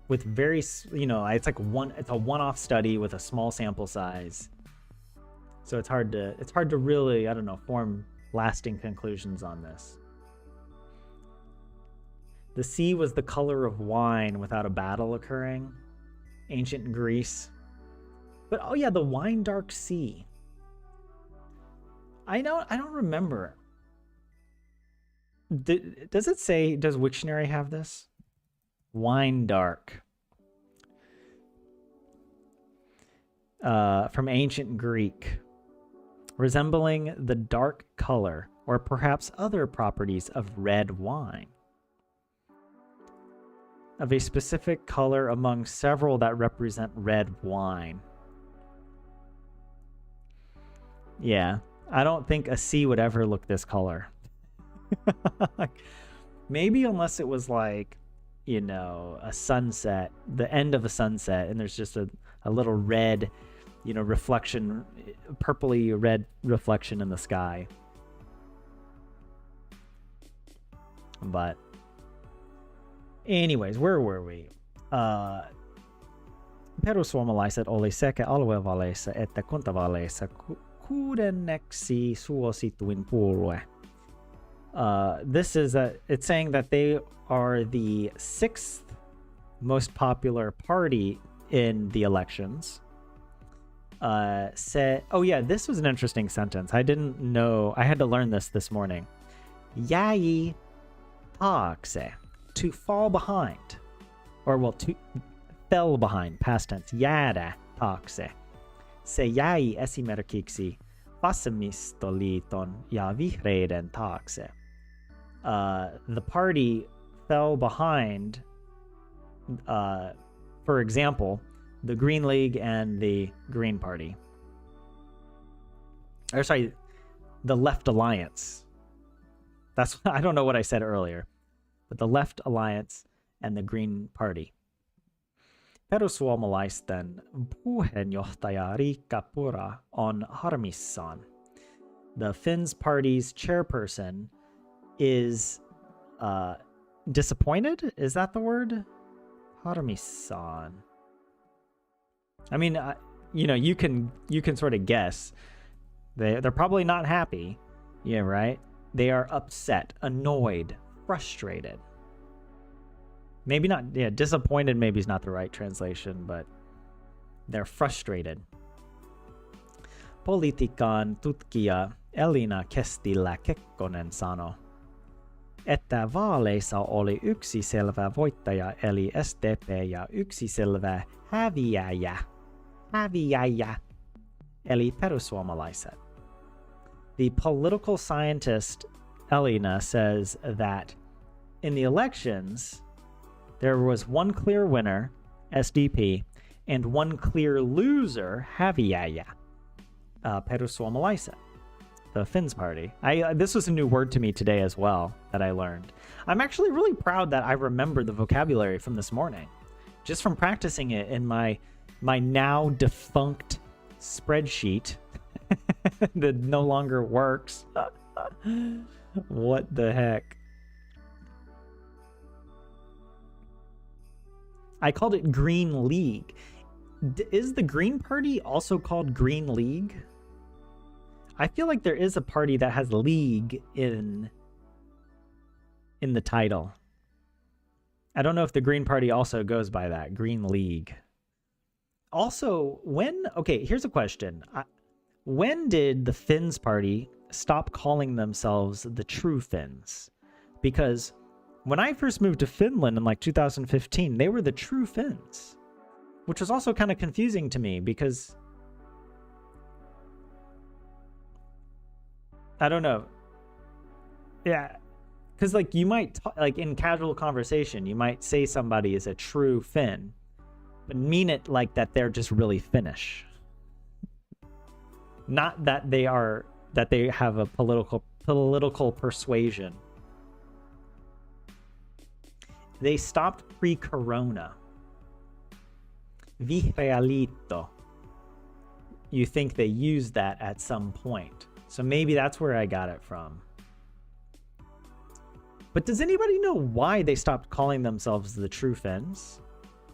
with very, you know, it's a one-off study with a small sample size. So it's hard to really, I don't know, form lasting conclusions on this. The sea was the color of wine without a battle occurring. Ancient Greece. But oh yeah, the wine dark sea. I don't remember. Does it say, does Wiktionary have this? Wine dark. From ancient Greek. Resembling the dark color or perhaps other properties of red wine. Of a specific color among several that represent red wine. Yeah, I don't think a sea would ever look this color. Maybe unless it was like, you know, a sunset, the end of a sunset, and there's just a little red, you know, reflection, purpley red reflection in the sky. But anyways, where were we? Perussuomalaiset oli sekä aluevaaleissa että kuntavaaleissa kuudenneksi suosituin puolue. This is it's saying that they are the 6th most popular party in the elections. Oh yeah, this was an interesting sentence. I didn't know. I had to learn this morning. Jäi taakse, to fall behind, or well, to fell behind, past tense. Jäädä taakse. Se jäi esimerkiksi vasemmistoliiton ja vihreiden taakse. The party fell behind, for example, the Green League and the Green Party. Or sorry, the Left Alliance. That's, I don't know what I said earlier, but the Left Alliance and the Green Party. Perussuomalaisten puheenjohtaja Riikka Purra on harmissaan. The Finns party's chairperson is disappointed. Is that the word? Harmissaan. I mean, you know, you can sort of guess. They're probably not happy. Yeah, right? They are upset, annoyed, frustrated. Maybe not, yeah, disappointed maybe is not the right translation, but they're frustrated. Politiikan tutkija Elina Kestilä-Kekkonen sanoi, että vaaleissa oli yksi selvä voittaja eli SDP ja yksi selvä häviäjä eli perussuomalaiset. The political scientist Elina says that in the elections, there was one clear winner, SDP, and one clear loser, häviäjä, perussuomalaiset, the Finns party. This was a new word to me today as well that I learned. I'm actually really proud that I remembered the vocabulary from this morning, just from practicing it in my now defunct spreadsheet that no longer works. What the heck? I called it Green League. Is the Green Party also called Green League? I feel like there is a party that has league in the title. I don't know if the Green Party also goes by that, Green League. Also, okay, here's a question. When did the Finns party stop calling themselves the True Finns? Because when I first moved to Finland in like 2015, they were the True Finns, which was also kind of confusing to me because I don't know. Yeah, because like you might like in casual conversation, you might say somebody is a true Finn, but mean it like that they're just really Finnish. Not that they have a political persuasion. They stopped pre-corona. Vihreä liitto. you think they used that at some point. So maybe that's where I got it from. But does anybody know why they stopped calling themselves the True Finns?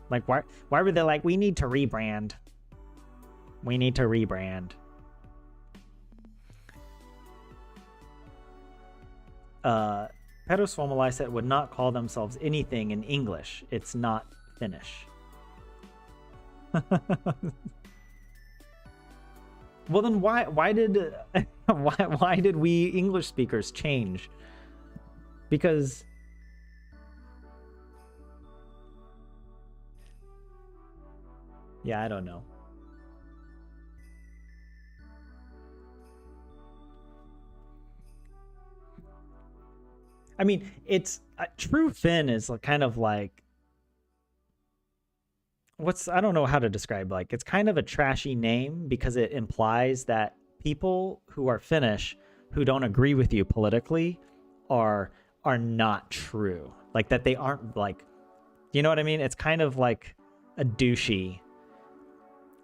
Like, why were they like, we need to rebrand? We need to rebrand. Perussuomalaiset would not call themselves anything in English. It's not Finnish. Well, then why did why did we English speakers change? Because yeah, I don't know. I mean, it's True Finn is kind of like I don't know how to describe, like, it's kind of a trashy name because it implies that people who are Finnish who don't agree with you politically are not true. Like, that they aren't, like, you know what I mean? It's kind of like a douchey.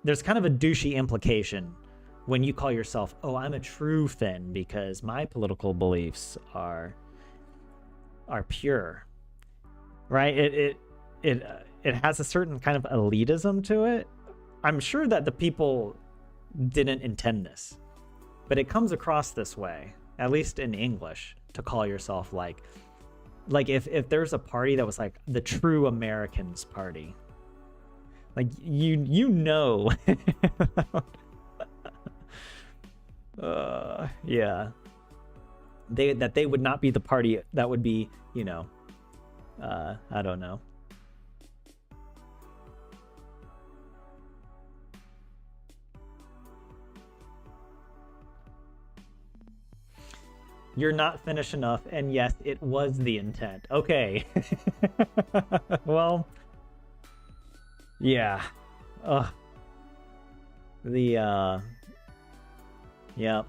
There's kind of a douchey implication when you call yourself, oh, I'm a true Finn because my political beliefs are pure, right? It has a certain kind of elitism to it. I'm sure that the people didn't intend this, but it comes across this way, at least in English, to call yourself like if there's a party that was like the True Americans Party, like you know, yeah, they would not be the party that would be, you know, I don't know. You're not Finnish enough, and yes, it was the intent. Okay. Well, yeah. Yeah.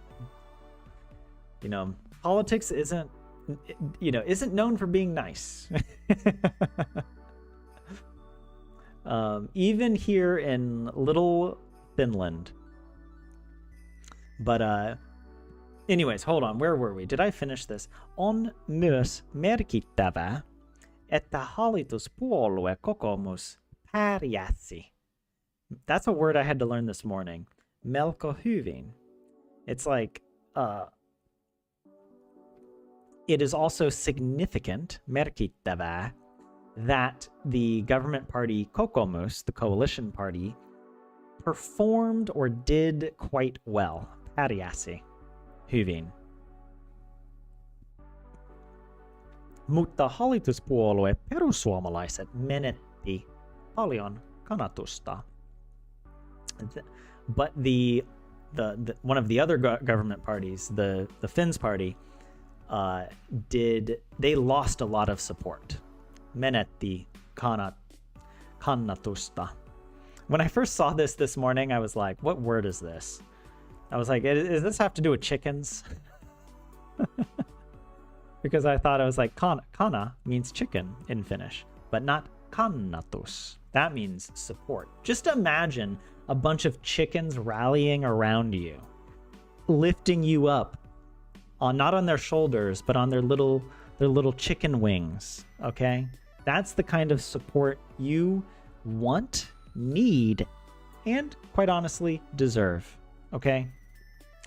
You know, politics isn't known for being nice. Even here in little Finland. But anyways, hold on. Where were we? Did I finish this? On myös merkittävää, että hallituspuolue kokoomus pärjäsi. That's a word I had to learn this morning. Melko hyvin. It's like, it is also significant, merkittävää, that the government party Kokoomus, the coalition party, performed or did quite well. Pärjäsi hyvin. Mutta hallituspuolue perussuomalaiset menetti paljon kannatusta. But the one of the other government parties, the Finns party, they lost a lot of support. Menetti kannatusta. When I first saw this morning, I was like, what word is this? I was like, does this have to do with chickens? Because I thought, I was like, kana means chicken in Finnish, but not kannatus. That means support. Just imagine a bunch of chickens rallying around you, lifting you up, not on their shoulders, but on their little chicken wings. Okay, that's the kind of support you want, need, and quite honestly deserve. Okay,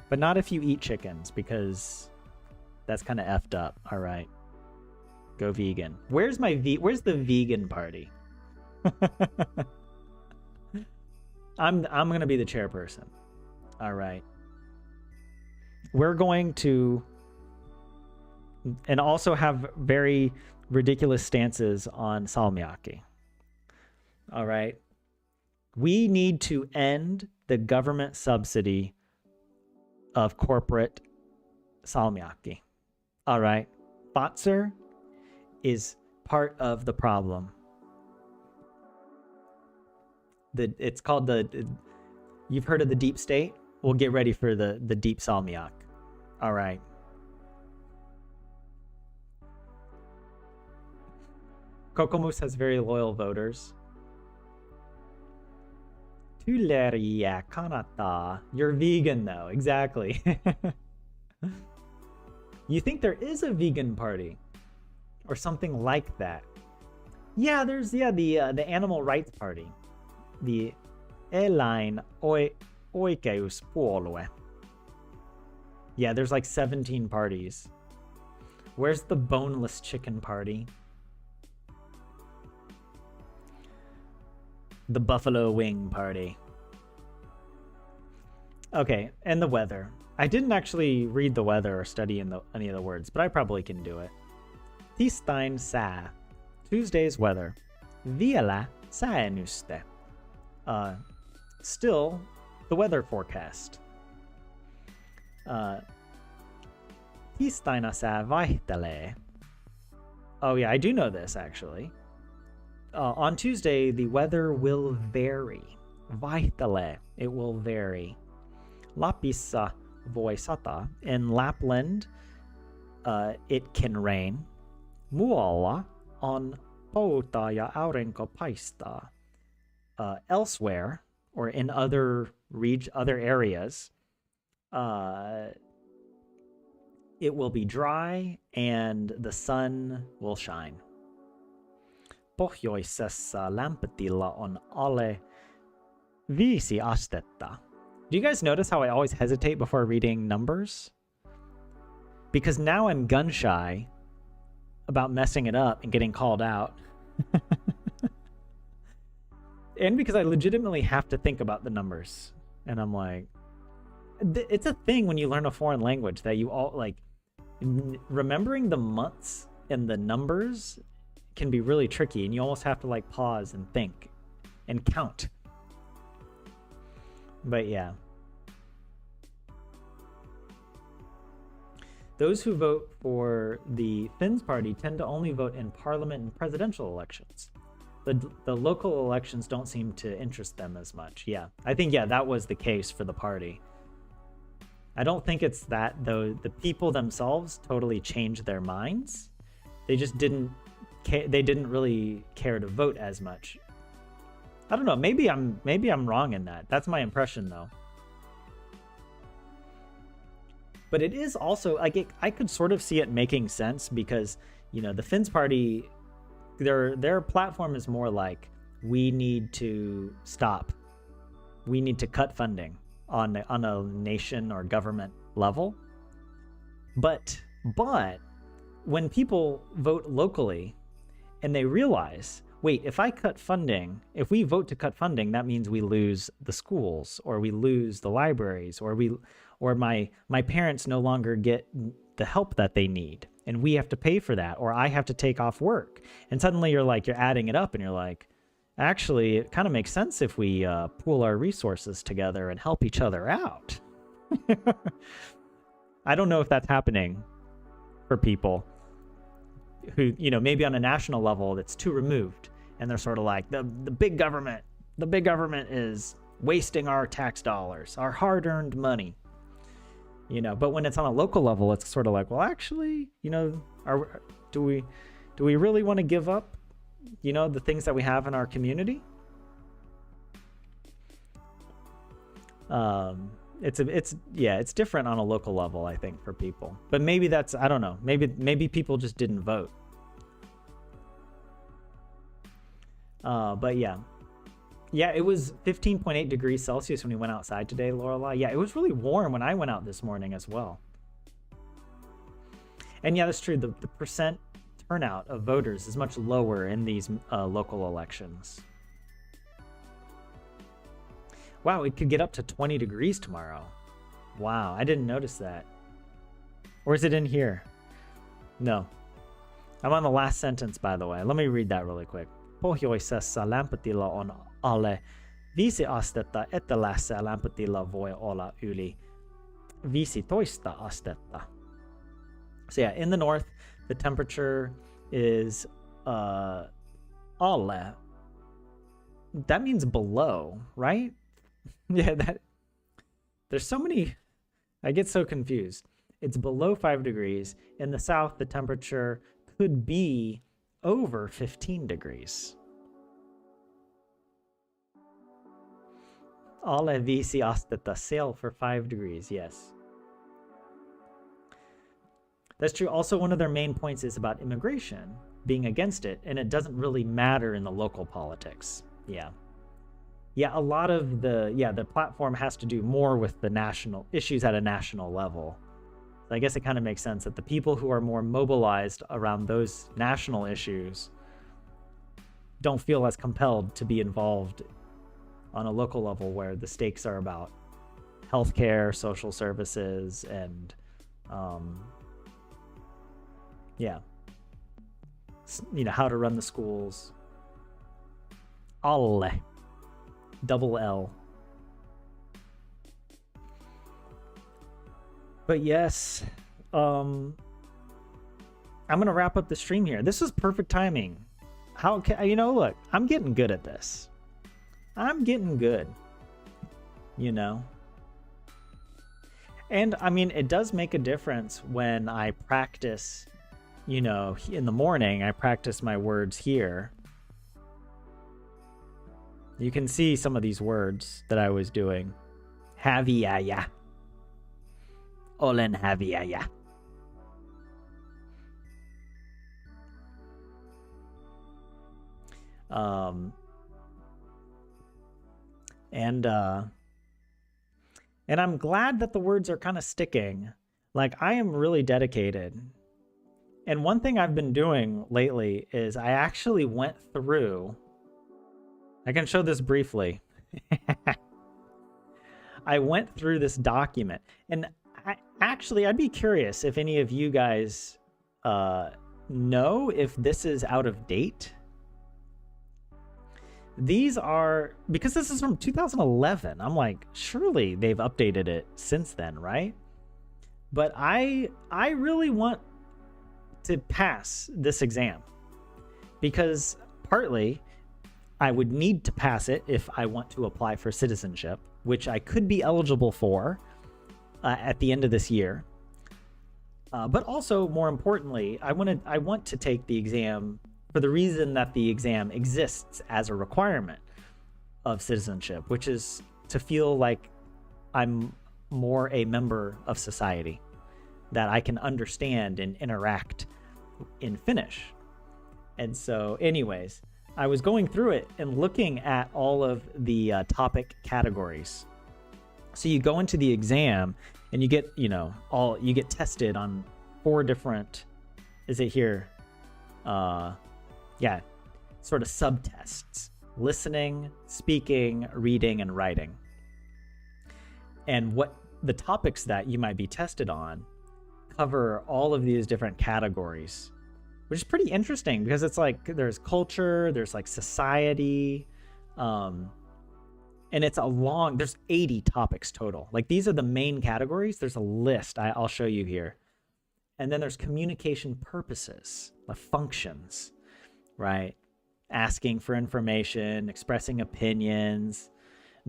but not if you eat chickens, because that's kind of effed up. All right, go vegan. Where's the vegan party? I'm gonna be the chairperson. All right. We're going to, and also have very ridiculous stances on salmiakki. All right. We need to end the government subsidy of corporate salmiakki. All right. Fatser is part of the problem. It's called you've heard of the deep state? We'll get ready for the deep salmiak. All right. Kokoomus has very loyal voters. Tuleria kanata. You're vegan though, exactly. You think there is a vegan party or something like that? Yeah, there's the animal rights party, the oikeuspuolue. Yeah, there's like 17 parties. Where's the boneless chicken party? The buffalo wing party. Okay, and the weather. I didn't actually read the weather or study any of the words, but I probably can do it. Tiistain sää. Tuesday's weather. Vielä sääennuste. Still the weather forecast. Tiistaina sää vaihtelee. Oh yeah, I do know this actually. On Tuesday, the weather will vary. Vaihtelee. It will vary. Lapissa voi sata. In Lapland, it can rain. Muualla on pouta ja aurinko paistaa. Elsewhere, or in other areas, it will be dry and the sun will shine. Pohjoisessa lämpötila on alle 5 astetta. Do you guys notice how I always hesitate before reading numbers? Because now I'm gun shy about messing it up and getting called out. And because I legitimately have to think about the numbers. And I'm like, it's a thing when you learn a foreign language that you all like remembering the months and the numbers can be really tricky, and you almost have to like pause and think and count. But yeah. Those who vote for the Finns party tend to only vote in parliament and presidential elections. The local elections don't seem to interest them as much. Yeah, I think, yeah, that was the case for the party. I don't think it's that, though. The people themselves totally changed their minds. They just didn't really care to vote as much. I don't know. Maybe I'm wrong in that. That's my impression, though. But it is also like I could sort of see it making sense because, you know, the Finns party, their platform is more like, we need to stop. We need to cut funding on a nation or government level. But when people vote locally and they realize, wait, if we vote to cut funding, that means we lose the schools, or we lose the libraries, or my parents no longer get the help that they need, and we have to pay for that, or I have to take off work. And suddenly you're adding it up and you're like, actually, it kind of makes sense if we pool our resources together and help each other out. I don't know if that's happening for people who, you know, maybe on a national level that's too removed, and they're sort of like, the big government is wasting our tax dollars, our hard-earned money, you know. But when it's on a local level, it's sort of like, well, actually, you know, do we really want to give up, you know, the things that we have in our community? It's different on a local level, I think, for people. But maybe that's, I don't know, maybe people just didn't vote. But yeah, it was 15.8 degrees Celsius when we went outside today, Lorelai. Yeah, it was really warm when I went out this morning as well. And yeah, that's true. The percent turnout of voters is much lower in these local elections. Wow, it could get up to 20 degrees tomorrow. Wow, I didn't notice that. Or is it in here? No. I'm on the last sentence, by the way. Let me read that really quick. Pohjoisessa lämpötila on alle 5 astetta, etelässä lämpötila voi olla yli 15 astetta. So yeah, in the north, the temperature is alle. That means below, right? Yeah, there's so many, I get so confused. It's below 5 degrees. In the south, the temperature could be over 15 degrees. Alle viisi astetta, sail for 5 degrees, yes. That's true. Also, one of their main points is about immigration, being against it, and it doesn't really matter in the local politics. Yeah. Yeah, a lot of the platform has to do more with the national issues at a national level. So I guess it kind of makes sense that the people who are more mobilized around those national issues don't feel as compelled to be involved on a local level where the stakes are about healthcare, social services, and how to run the schools. Alle. Double L. But yes, I'm gonna wrap up the stream here. This was perfect timing. How can look, I'm getting good at this. I'm getting good. And I mean, it does make a difference when I practice, in the morning, I practice my words here. You can see some of these words that I was doing. Haviaya. Olen haviaya. And I'm glad that the words are kind of sticking. Like, I am really dedicated. And one thing I've been doing lately is I actually went through, I can show this briefly. I went through this document, and I'd be curious if any of you guys know if this is out of date. These are, because this is from 2011, I'm like, surely they've updated it since then, right? But I really want to pass this exam, because partly I would need to pass it if I want to apply for citizenship, which I could be eligible for at the end of this year. But also, more importantly, I want to take the exam for the reason that the exam exists as a requirement of citizenship, which is to feel like I'm more a member of society, that I can understand and interact in Finnish. And so anyways, I was going through it and looking at all of the topic categories. So you go into the exam and you get, you get tested on 4 different, is it here? Sort of subtests: listening, speaking, reading, and writing. And what the topics that you might be tested on cover all of these different categories, which is pretty interesting because it's like there's culture, there's like society, and it's there's 80 topics total. Like, these are the main categories. There's a list I'll show you here. And then there's communication purposes, the functions, right? Asking for information, expressing opinions,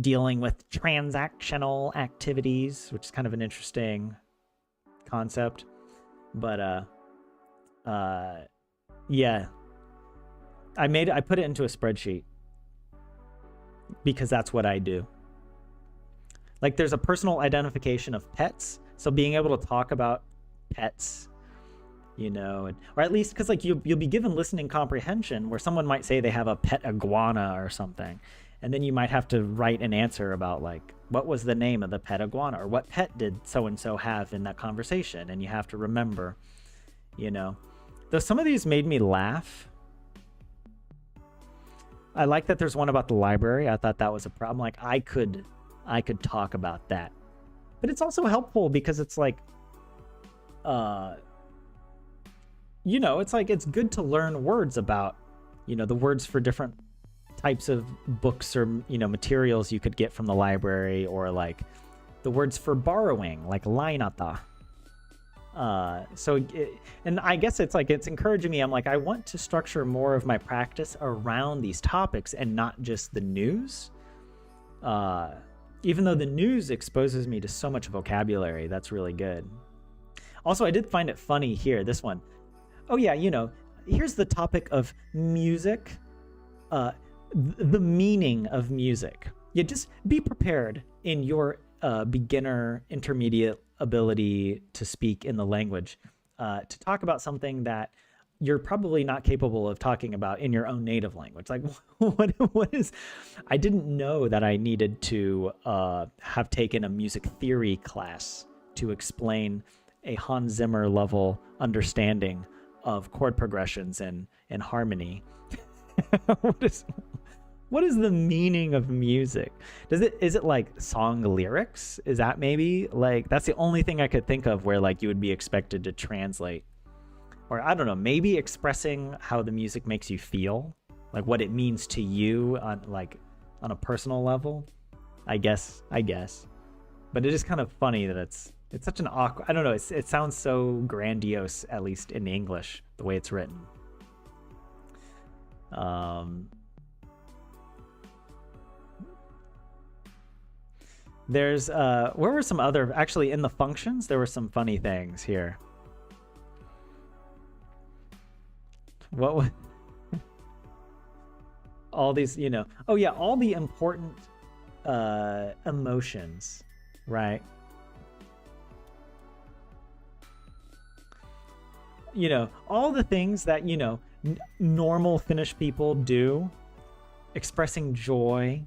dealing with transactional activities, which is kind of an interesting concept. But I put it into a spreadsheet because that's what I do. Like, there's a personal identification of pets, so being able to talk about pets, or at least, because like you'll be given listening comprehension where someone might say they have a pet iguana or something, and then you might have to write an answer about like, what was the name of the pet iguana, or what pet did so and so have in that conversation, and you have to remember, though some of these made me laugh. I like that there's one about the library. I thought that was a problem. Like, I could talk about that, but it's also helpful because it's like, it's like, it's good to learn words about, the words for different types of books or, materials you could get from the library, or like the words for borrowing, like lainata. And I guess it's like, it's encouraging me. I'm like, I want to structure more of my practice around these topics and not just the news. Even though the news exposes me to so much vocabulary, that's really good. Also, I did find it funny here, this one. Oh yeah, here's the topic of music, the meaning of music. yeah, just be prepared in your beginner, intermediate ability to speak in the language to talk about something that you're probably not capable of talking about in your own native language. Like, what is? I didn't know that I needed to have taken a music theory class to explain a Hans Zimmer level understanding of chord progressions and harmony. What is the meaning of music? Is it like song lyrics? Is that maybe like, that's the only thing I could think of where like you would be expected to translate, or I don't know, maybe expressing how the music makes you feel, like what it means to you on a personal level. I guess, but it is kind of funny that it's such an awkward, I don't know, it sounds so grandiose, at least in English, the way it's written. There's where were some other, actually in the functions there were some funny things here. What was all these, oh yeah, all the important emotions, right? All the things that normal Finnish people do, expressing joy,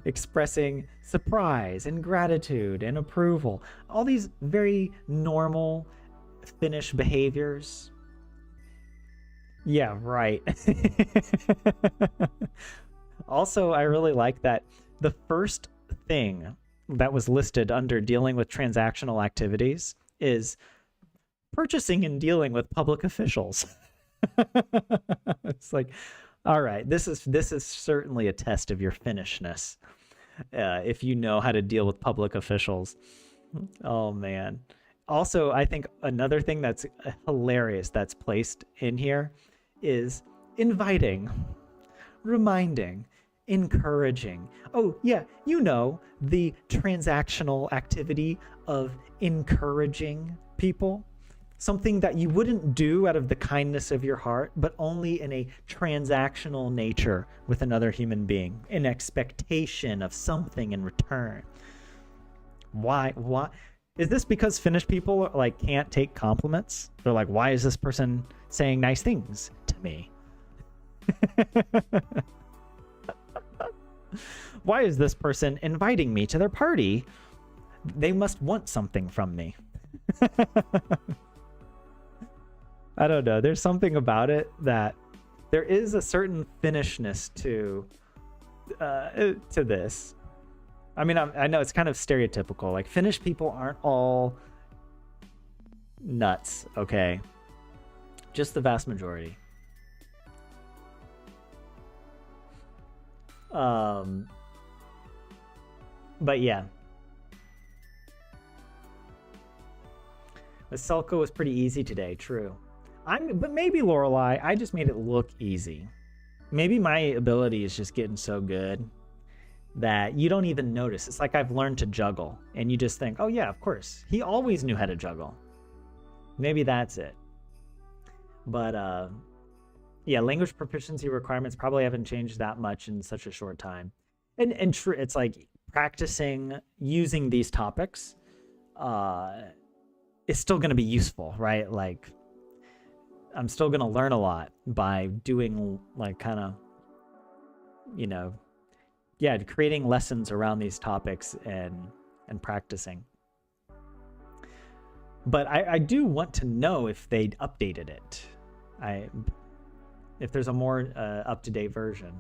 expressing surprise and gratitude and approval, all these very normal Finnish behaviors. Yeah, right. Also, I really like that the first thing that was listed under dealing with transactional activities is purchasing and dealing with public officials. It's like, all right, this is certainly a test of your Finnishness, if you know how to deal with public officials. Oh man. Also, I think another thing that's hilarious that's placed in here is inviting, reminding, encouraging. Oh yeah, the transactional activity of encouraging people. Something that you wouldn't do out of the kindness of your heart, but only in a transactional nature with another human being, in expectation of something in return. Why? Is this because Finnish people like can't take compliments? They're like, why is this person saying nice things to me? Why is this person inviting me to their party? They must want something from me. I don't know. There's something about it that there is a certain Finnishness to this. I mean, I know it's kind of stereotypical. Like, Finnish people aren't all nuts, okay? Just the vast majority. But yeah. The Selko was pretty easy today, true. But maybe, Lorelai, I just made it look easy. Maybe my ability is just getting so good that you don't even notice. It's like I've learned to juggle, and you just think, oh yeah, of course. He always knew how to juggle. Maybe that's it. But yeah, language proficiency requirements probably haven't changed that much in such a short time. And it's like practicing using these topics is still going to be useful, right? Like, I'm still going to learn a lot by doing like kind of, creating lessons around these topics and practicing. But I do want to know if they'd updated it. If there's a more up-to-date version.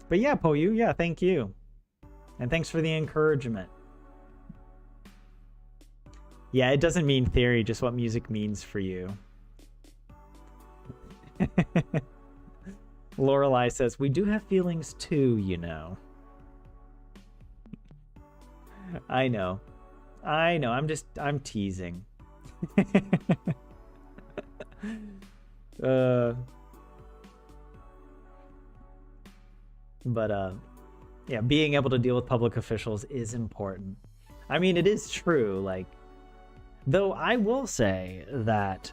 But yeah, Poyu, yeah, thank you. And thanks for the encouragement. Yeah, it doesn't mean theory, just what music means for you. Lorelai says, we do have feelings too, I know. I'm teasing. Yeah, being able to deal with public officials is important. I mean, it is true, like, though I will say that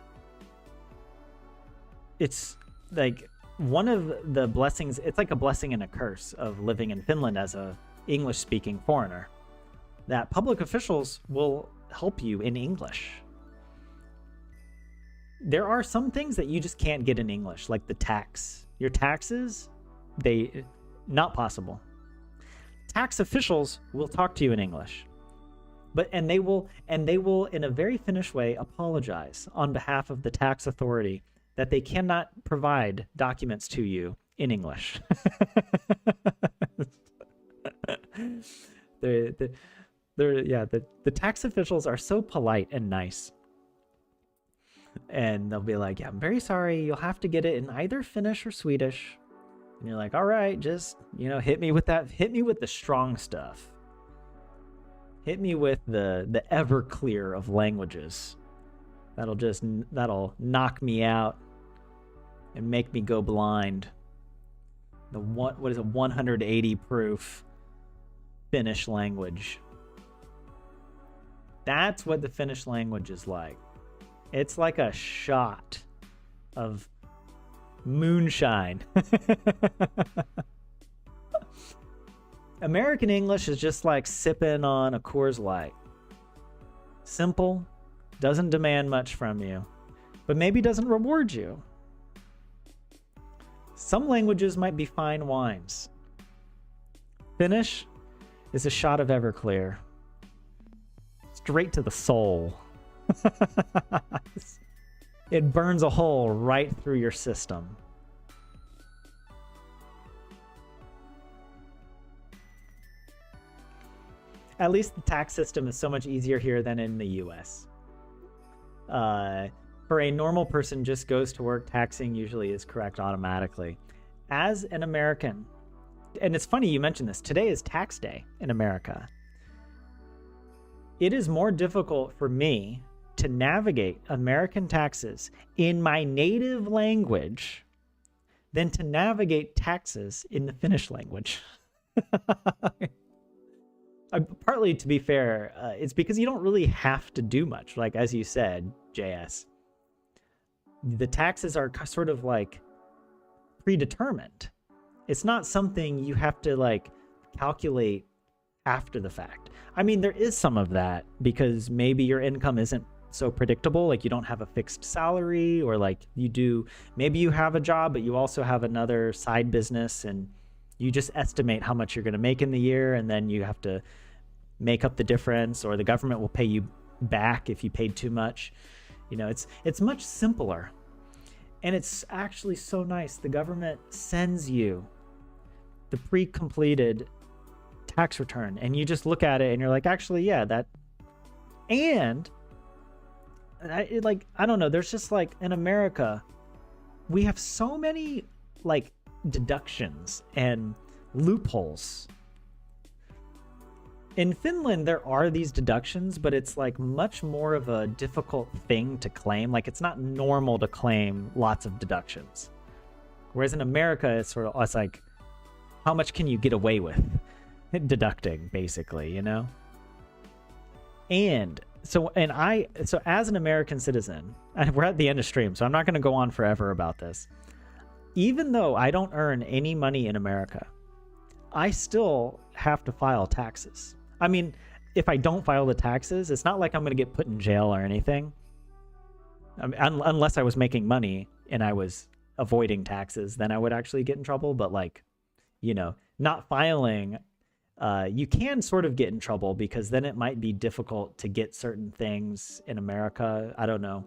it's like one of the blessings, it's like a blessing and a curse of living in Finland as a English speaking foreigner, that public officials will help you in English. There are some things that you just can't get in English, like the tax. Your taxes, not possible. Tax officials will talk to you in English. And they will in a very Finnish way apologize on behalf of the tax authority that they cannot provide documents to you in English. The tax officials are so polite and nice. And they'll be like, yeah, I'm very sorry, you'll have to get it in either Finnish or Swedish. And you're like, all right, just, hit me with the strong stuff. Hit me with the Everclear of languages. That'll knock me out and make me go blind. What is a 180 proof Finnish language? That's what the Finnish language is like. It's like a shot of moonshine. American English is just like sipping on a Coors Light. Simple, doesn't demand much from you, but maybe doesn't reward you. Some languages might be fine wines. Finnish is a shot of Everclear. Straight to the soul. It burns a hole right through your system. At least the tax system is so much easier here than in the US. For a normal person just goes to work, taxing usually is correct automatically. As an American, and it's funny you mentioned this, today is tax day in America. It is more difficult for me to navigate American taxes in my native language than to navigate taxes in the Finnish language. Partly, to be fair, it's because you don't really have to do much. Like, as you said, JS, the taxes are sort of like predetermined. It's not something you have to like calculate after the fact. I mean, there is some of that because maybe your income isn't so predictable, like you don't have a fixed salary, or like maybe you have a job but you also have another side business and you just estimate how much you're going to make in the year, and then you have to make up the difference, or the government will pay you back if you paid too much. It's much simpler, and it's actually so nice. The government sends you the pre-completed tax return, and you just look at it and you're like, actually, yeah, that. And I don't know, there's just like, in America we have so many like deductions and loopholes. In Finland there are these deductions, but it's like much more of a difficult thing to claim. Like, it's not normal to claim lots of deductions, whereas in America it's like, how much can you get away with deducting, basically, And so as an American citizen, and we're at the end of stream, so I'm not going to go on forever about this. Even though I don't earn any money in America, I still have to file taxes. I mean, if I don't file the taxes, it's not like I'm going to get put in jail or anything. I mean, unless I was making money and I was avoiding taxes, then I would actually get in trouble. But like, not filing, you can sort of get in trouble because then it might be difficult to get certain things in America. I don't know.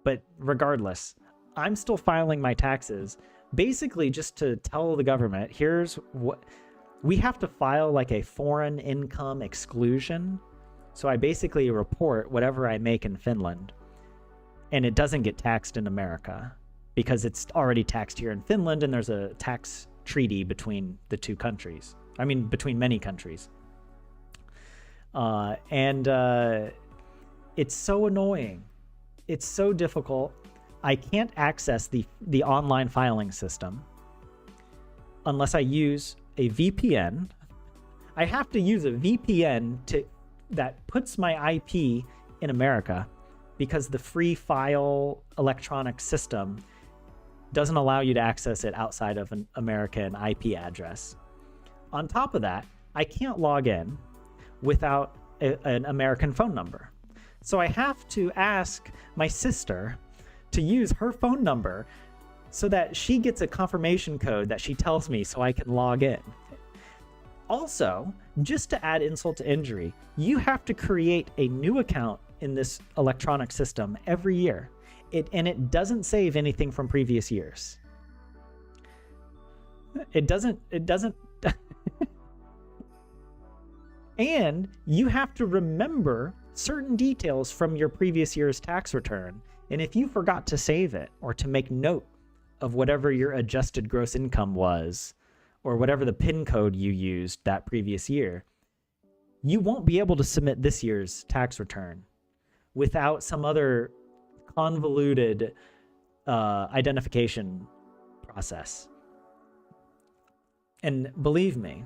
But regardless, I'm still filing my taxes, basically just to tell the government, here's what we have to file, like a foreign income exclusion. So I basically report whatever I make in Finland, and it doesn't get taxed in America because it's already taxed here in Finland, and there's a tax treaty between the two countries. I mean, between many countries. It's so annoying. It's so difficult. I can't access the online filing system unless I use a VPN. I have to use a VPN that puts my IP in America, because the free file electronic system doesn't allow you to access it outside of an American IP address. On top of that, I can't log in without an American phone number. So I have to ask my sister to use her phone number so that she gets a confirmation code that she tells me so I can log in. Also, just to add insult to injury, you have to create a new account in this electronic system every year. And it doesn't save anything from previous years. It doesn't and you have to remember certain details from your previous year's tax return. And if you forgot to save it or to make note of whatever your adjusted gross income was, or whatever the PIN code you used that previous year, you won't be able to submit this year's tax return without some other convoluted identification process. And believe me,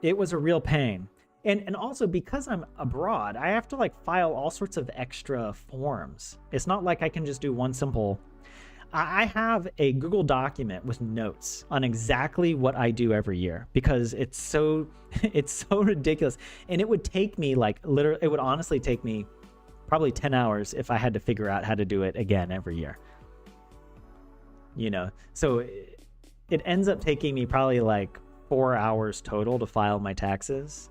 it was a real pain. And also, because I'm abroad, I have to like file all sorts of extra forms. It's not like I can just do one simple. I have a Google document with notes on exactly what I do every year because it's so ridiculous. And it would take me like literally, it would honestly take me probably 10 hours if I had to figure out how to do it again every year. You know, so it ends up taking me probably like 4 hours total to file my taxes.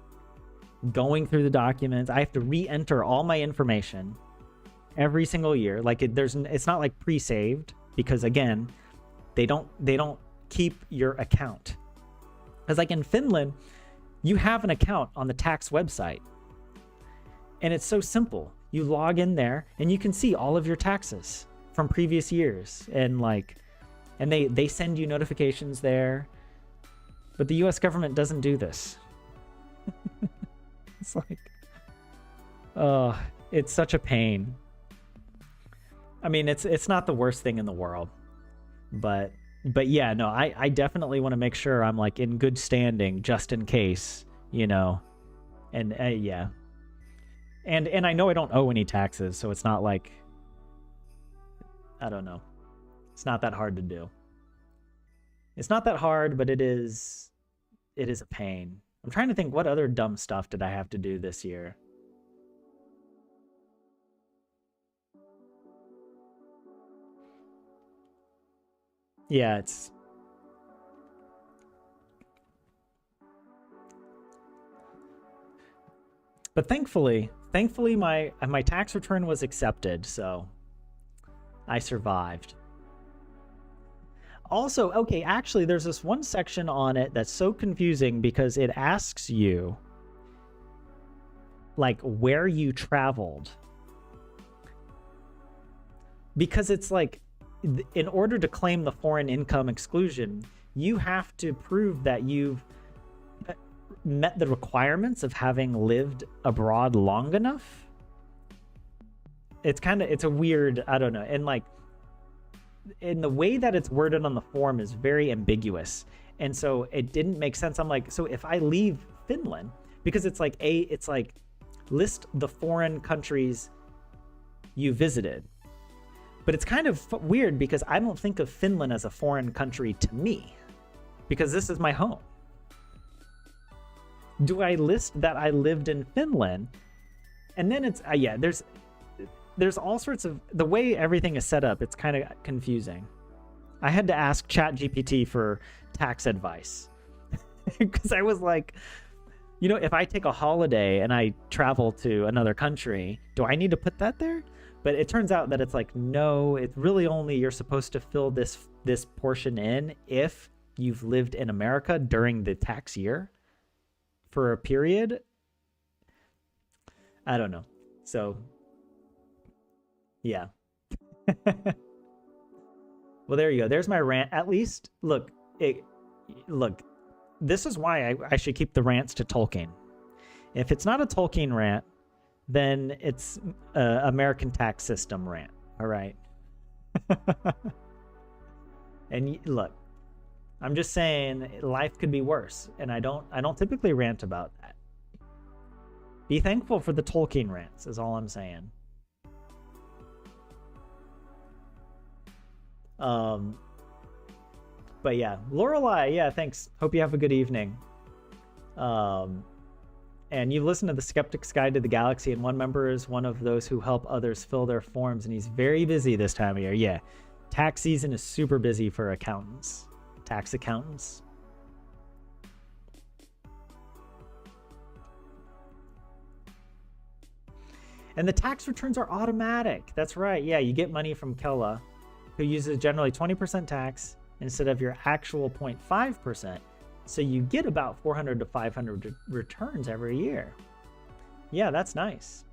Going through the documents, I have to re-enter all my information every single year. Like it's not like pre-saved because again, they don't keep your account. Because like in Finland, you have an account on the tax website, and it's so simple. You log in there and you can see all of your taxes from previous years, and they send you notifications there. But the US government doesn't do this. It's like, oh, it's such a pain. I mean, it's not the worst thing in the world, but yeah, no, I definitely want to make sure I'm like in good standing just in case, you know, and yeah. And I know I don't owe any taxes, so it's not like, I don't know. It's not that hard to do. It's not that hard, but it is a pain. I'm trying to think, what other dumb stuff did I have to do this year? Yeah, but thankfully my tax return was accepted, so I survived. Also, okay, actually, there's this one section on it that's so confusing because it asks you, like, where you traveled. Because it's like, in order to claim the foreign income exclusion, you have to prove that you've met the requirements of having lived abroad long enough. It's a weird, I don't know. And like, in the way that it's worded on the form is very ambiguous, and so it didn't make sense. I'm like, so if I leave Finland, because it's like list the foreign countries you visited, but it's kind of weird because I don't think of Finland as a foreign country to me, because this is my home. Do I list that I lived in Finland? And then it's yeah, there's all sorts of, the way everything is set up, it's kind of confusing. I had to ask ChatGPT for tax advice because I was like, you know, if I take a holiday and I travel to another country, do I need to put that there? But it turns out that it's like, no, it's really only you're supposed to fill this portion in if you've lived in America during the tax year for a period. I don't know. So yeah. Well, there you go. There's my rant. At least, look, this is why I should keep the rants to Tolkien. If it's not a Tolkien rant, then it's American tax system rant. All right. And look, I'm just saying life could be worse, and I don't typically rant about that. Be thankful for the Tolkien rants is all I'm saying. Um, but yeah, Lorelei, yeah, thanks. Hope you have a good evening. And you listen to the Skeptic's Guide to the Galaxy, and one member is one of those who help others fill their forms, and he's very busy this time of year. Yeah, tax season is super busy for accountants, tax accountants. And the tax returns are automatic. That's right. Yeah, you get money from Kella, who uses generally 20% tax instead of your actual 0.5%. So you get about 400 to 500 returns every year. Yeah, that's nice.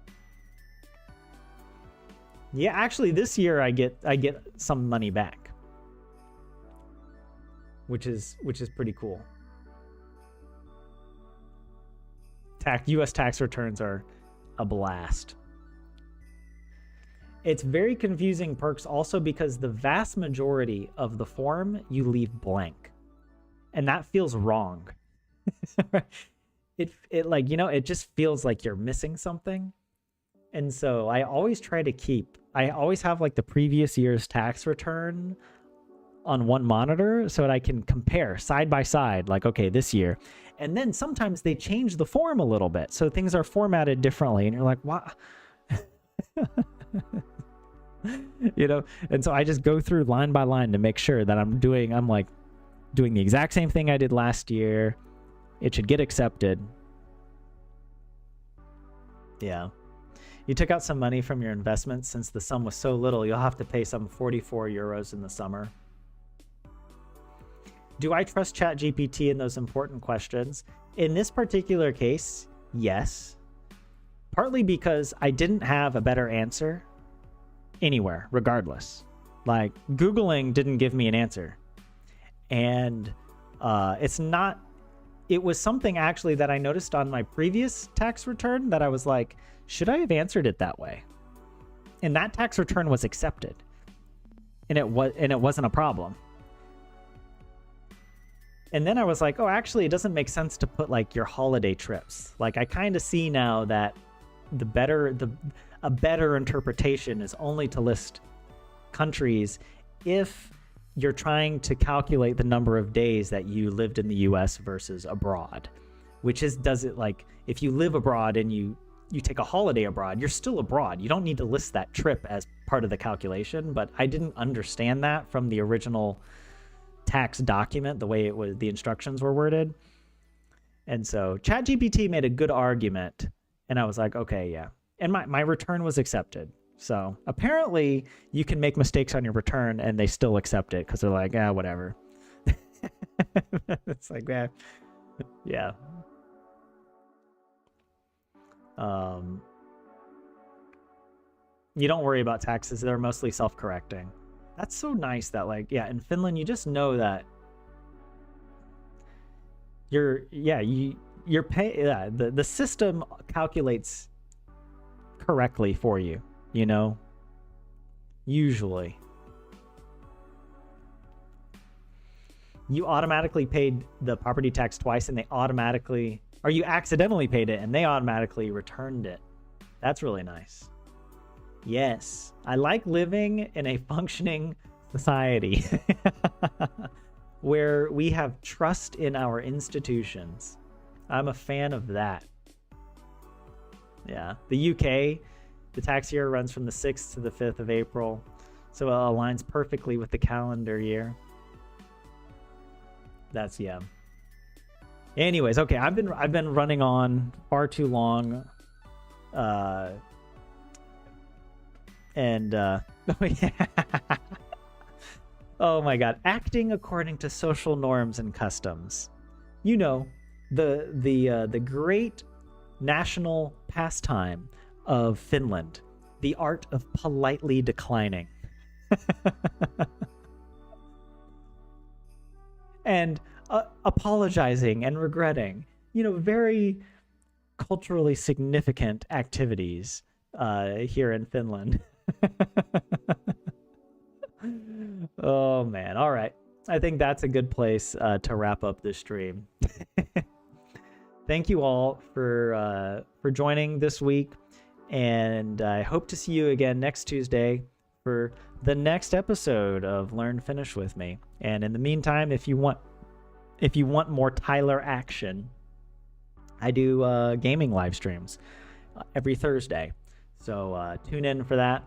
Yeah, actually this year I get some money back, which is pretty cool. US tax returns are a blast. It's very confusing, Perks, also because the vast majority of the form you leave blank. And that feels wrong. It like, you know, it just feels like you're missing something. And so I always have like the previous year's tax return on one monitor so that I can compare side by side, like, okay, this year. And then sometimes they change the form a little bit. So things are formatted differently. And you're like, what? You know? And so I just go through line by line to make sure that I'm doing the exact same thing I did last year. It should get accepted. Yeah. You took out some money from your investments. Since the sum was so little, you'll have to pay some 44 euros in the summer. Do I trust ChatGPT in those important questions? In this particular case, yes. Partly because I didn't have a better answer anywhere, regardless. Like, Googling didn't give me an answer. And it was something actually that I noticed on my previous tax return that I was like, should I have answered it that way? And that tax return was accepted. And it wasn't a problem. And then I was like, oh, actually, it doesn't make sense to put like your holiday trips. Like, I kind of see now that a better interpretation is only to list countries if you're trying to calculate the number of days that you lived in the US versus abroad, which does it like if you live abroad and you take a holiday abroad, you're still abroad. You don't need to list that trip as part of the calculation, but I didn't understand that from the original tax document, the way the instructions were worded. And so ChatGPT made a good argument, and I was like, okay, yeah. And my return was accepted. So apparently you can make mistakes on your return and they still accept it because they're like, whatever. It's like that. Yeah. You don't worry about taxes. They're mostly self-correcting. That's so nice that, like, yeah, in Finland, you just know that the system calculates correctly for you, you know, usually. You automatically paid the property tax twice and you accidentally paid it and they automatically returned it. That's really nice. Yes, I like living in a functioning society where we have trust in our institutions. I'm a fan of that. Yeah, the UK, the tax year runs from the 6th to the 5th of April, so it aligns perfectly with the calendar year. That's, yeah. Anyways, okay, I've been running on far too long. Oh my god, acting according to social norms and customs. You know, the great national pastime of Finland, the art of politely declining. And apologizing and regretting, you know, very culturally significant activities here in Finland. Oh man, all right, I think that's a good place to wrap up this stream. Thank you all for joining this week, and I hope to see you again next Tuesday for the next episode of Learn Finnish with me. And in the meantime, if you want more Tyler action, I do gaming live streams every Thursday. So tune in for that.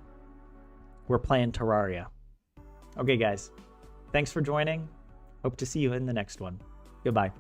We're playing Terraria. Okay, guys. Thanks for joining. Hope to see you in the next one. Goodbye.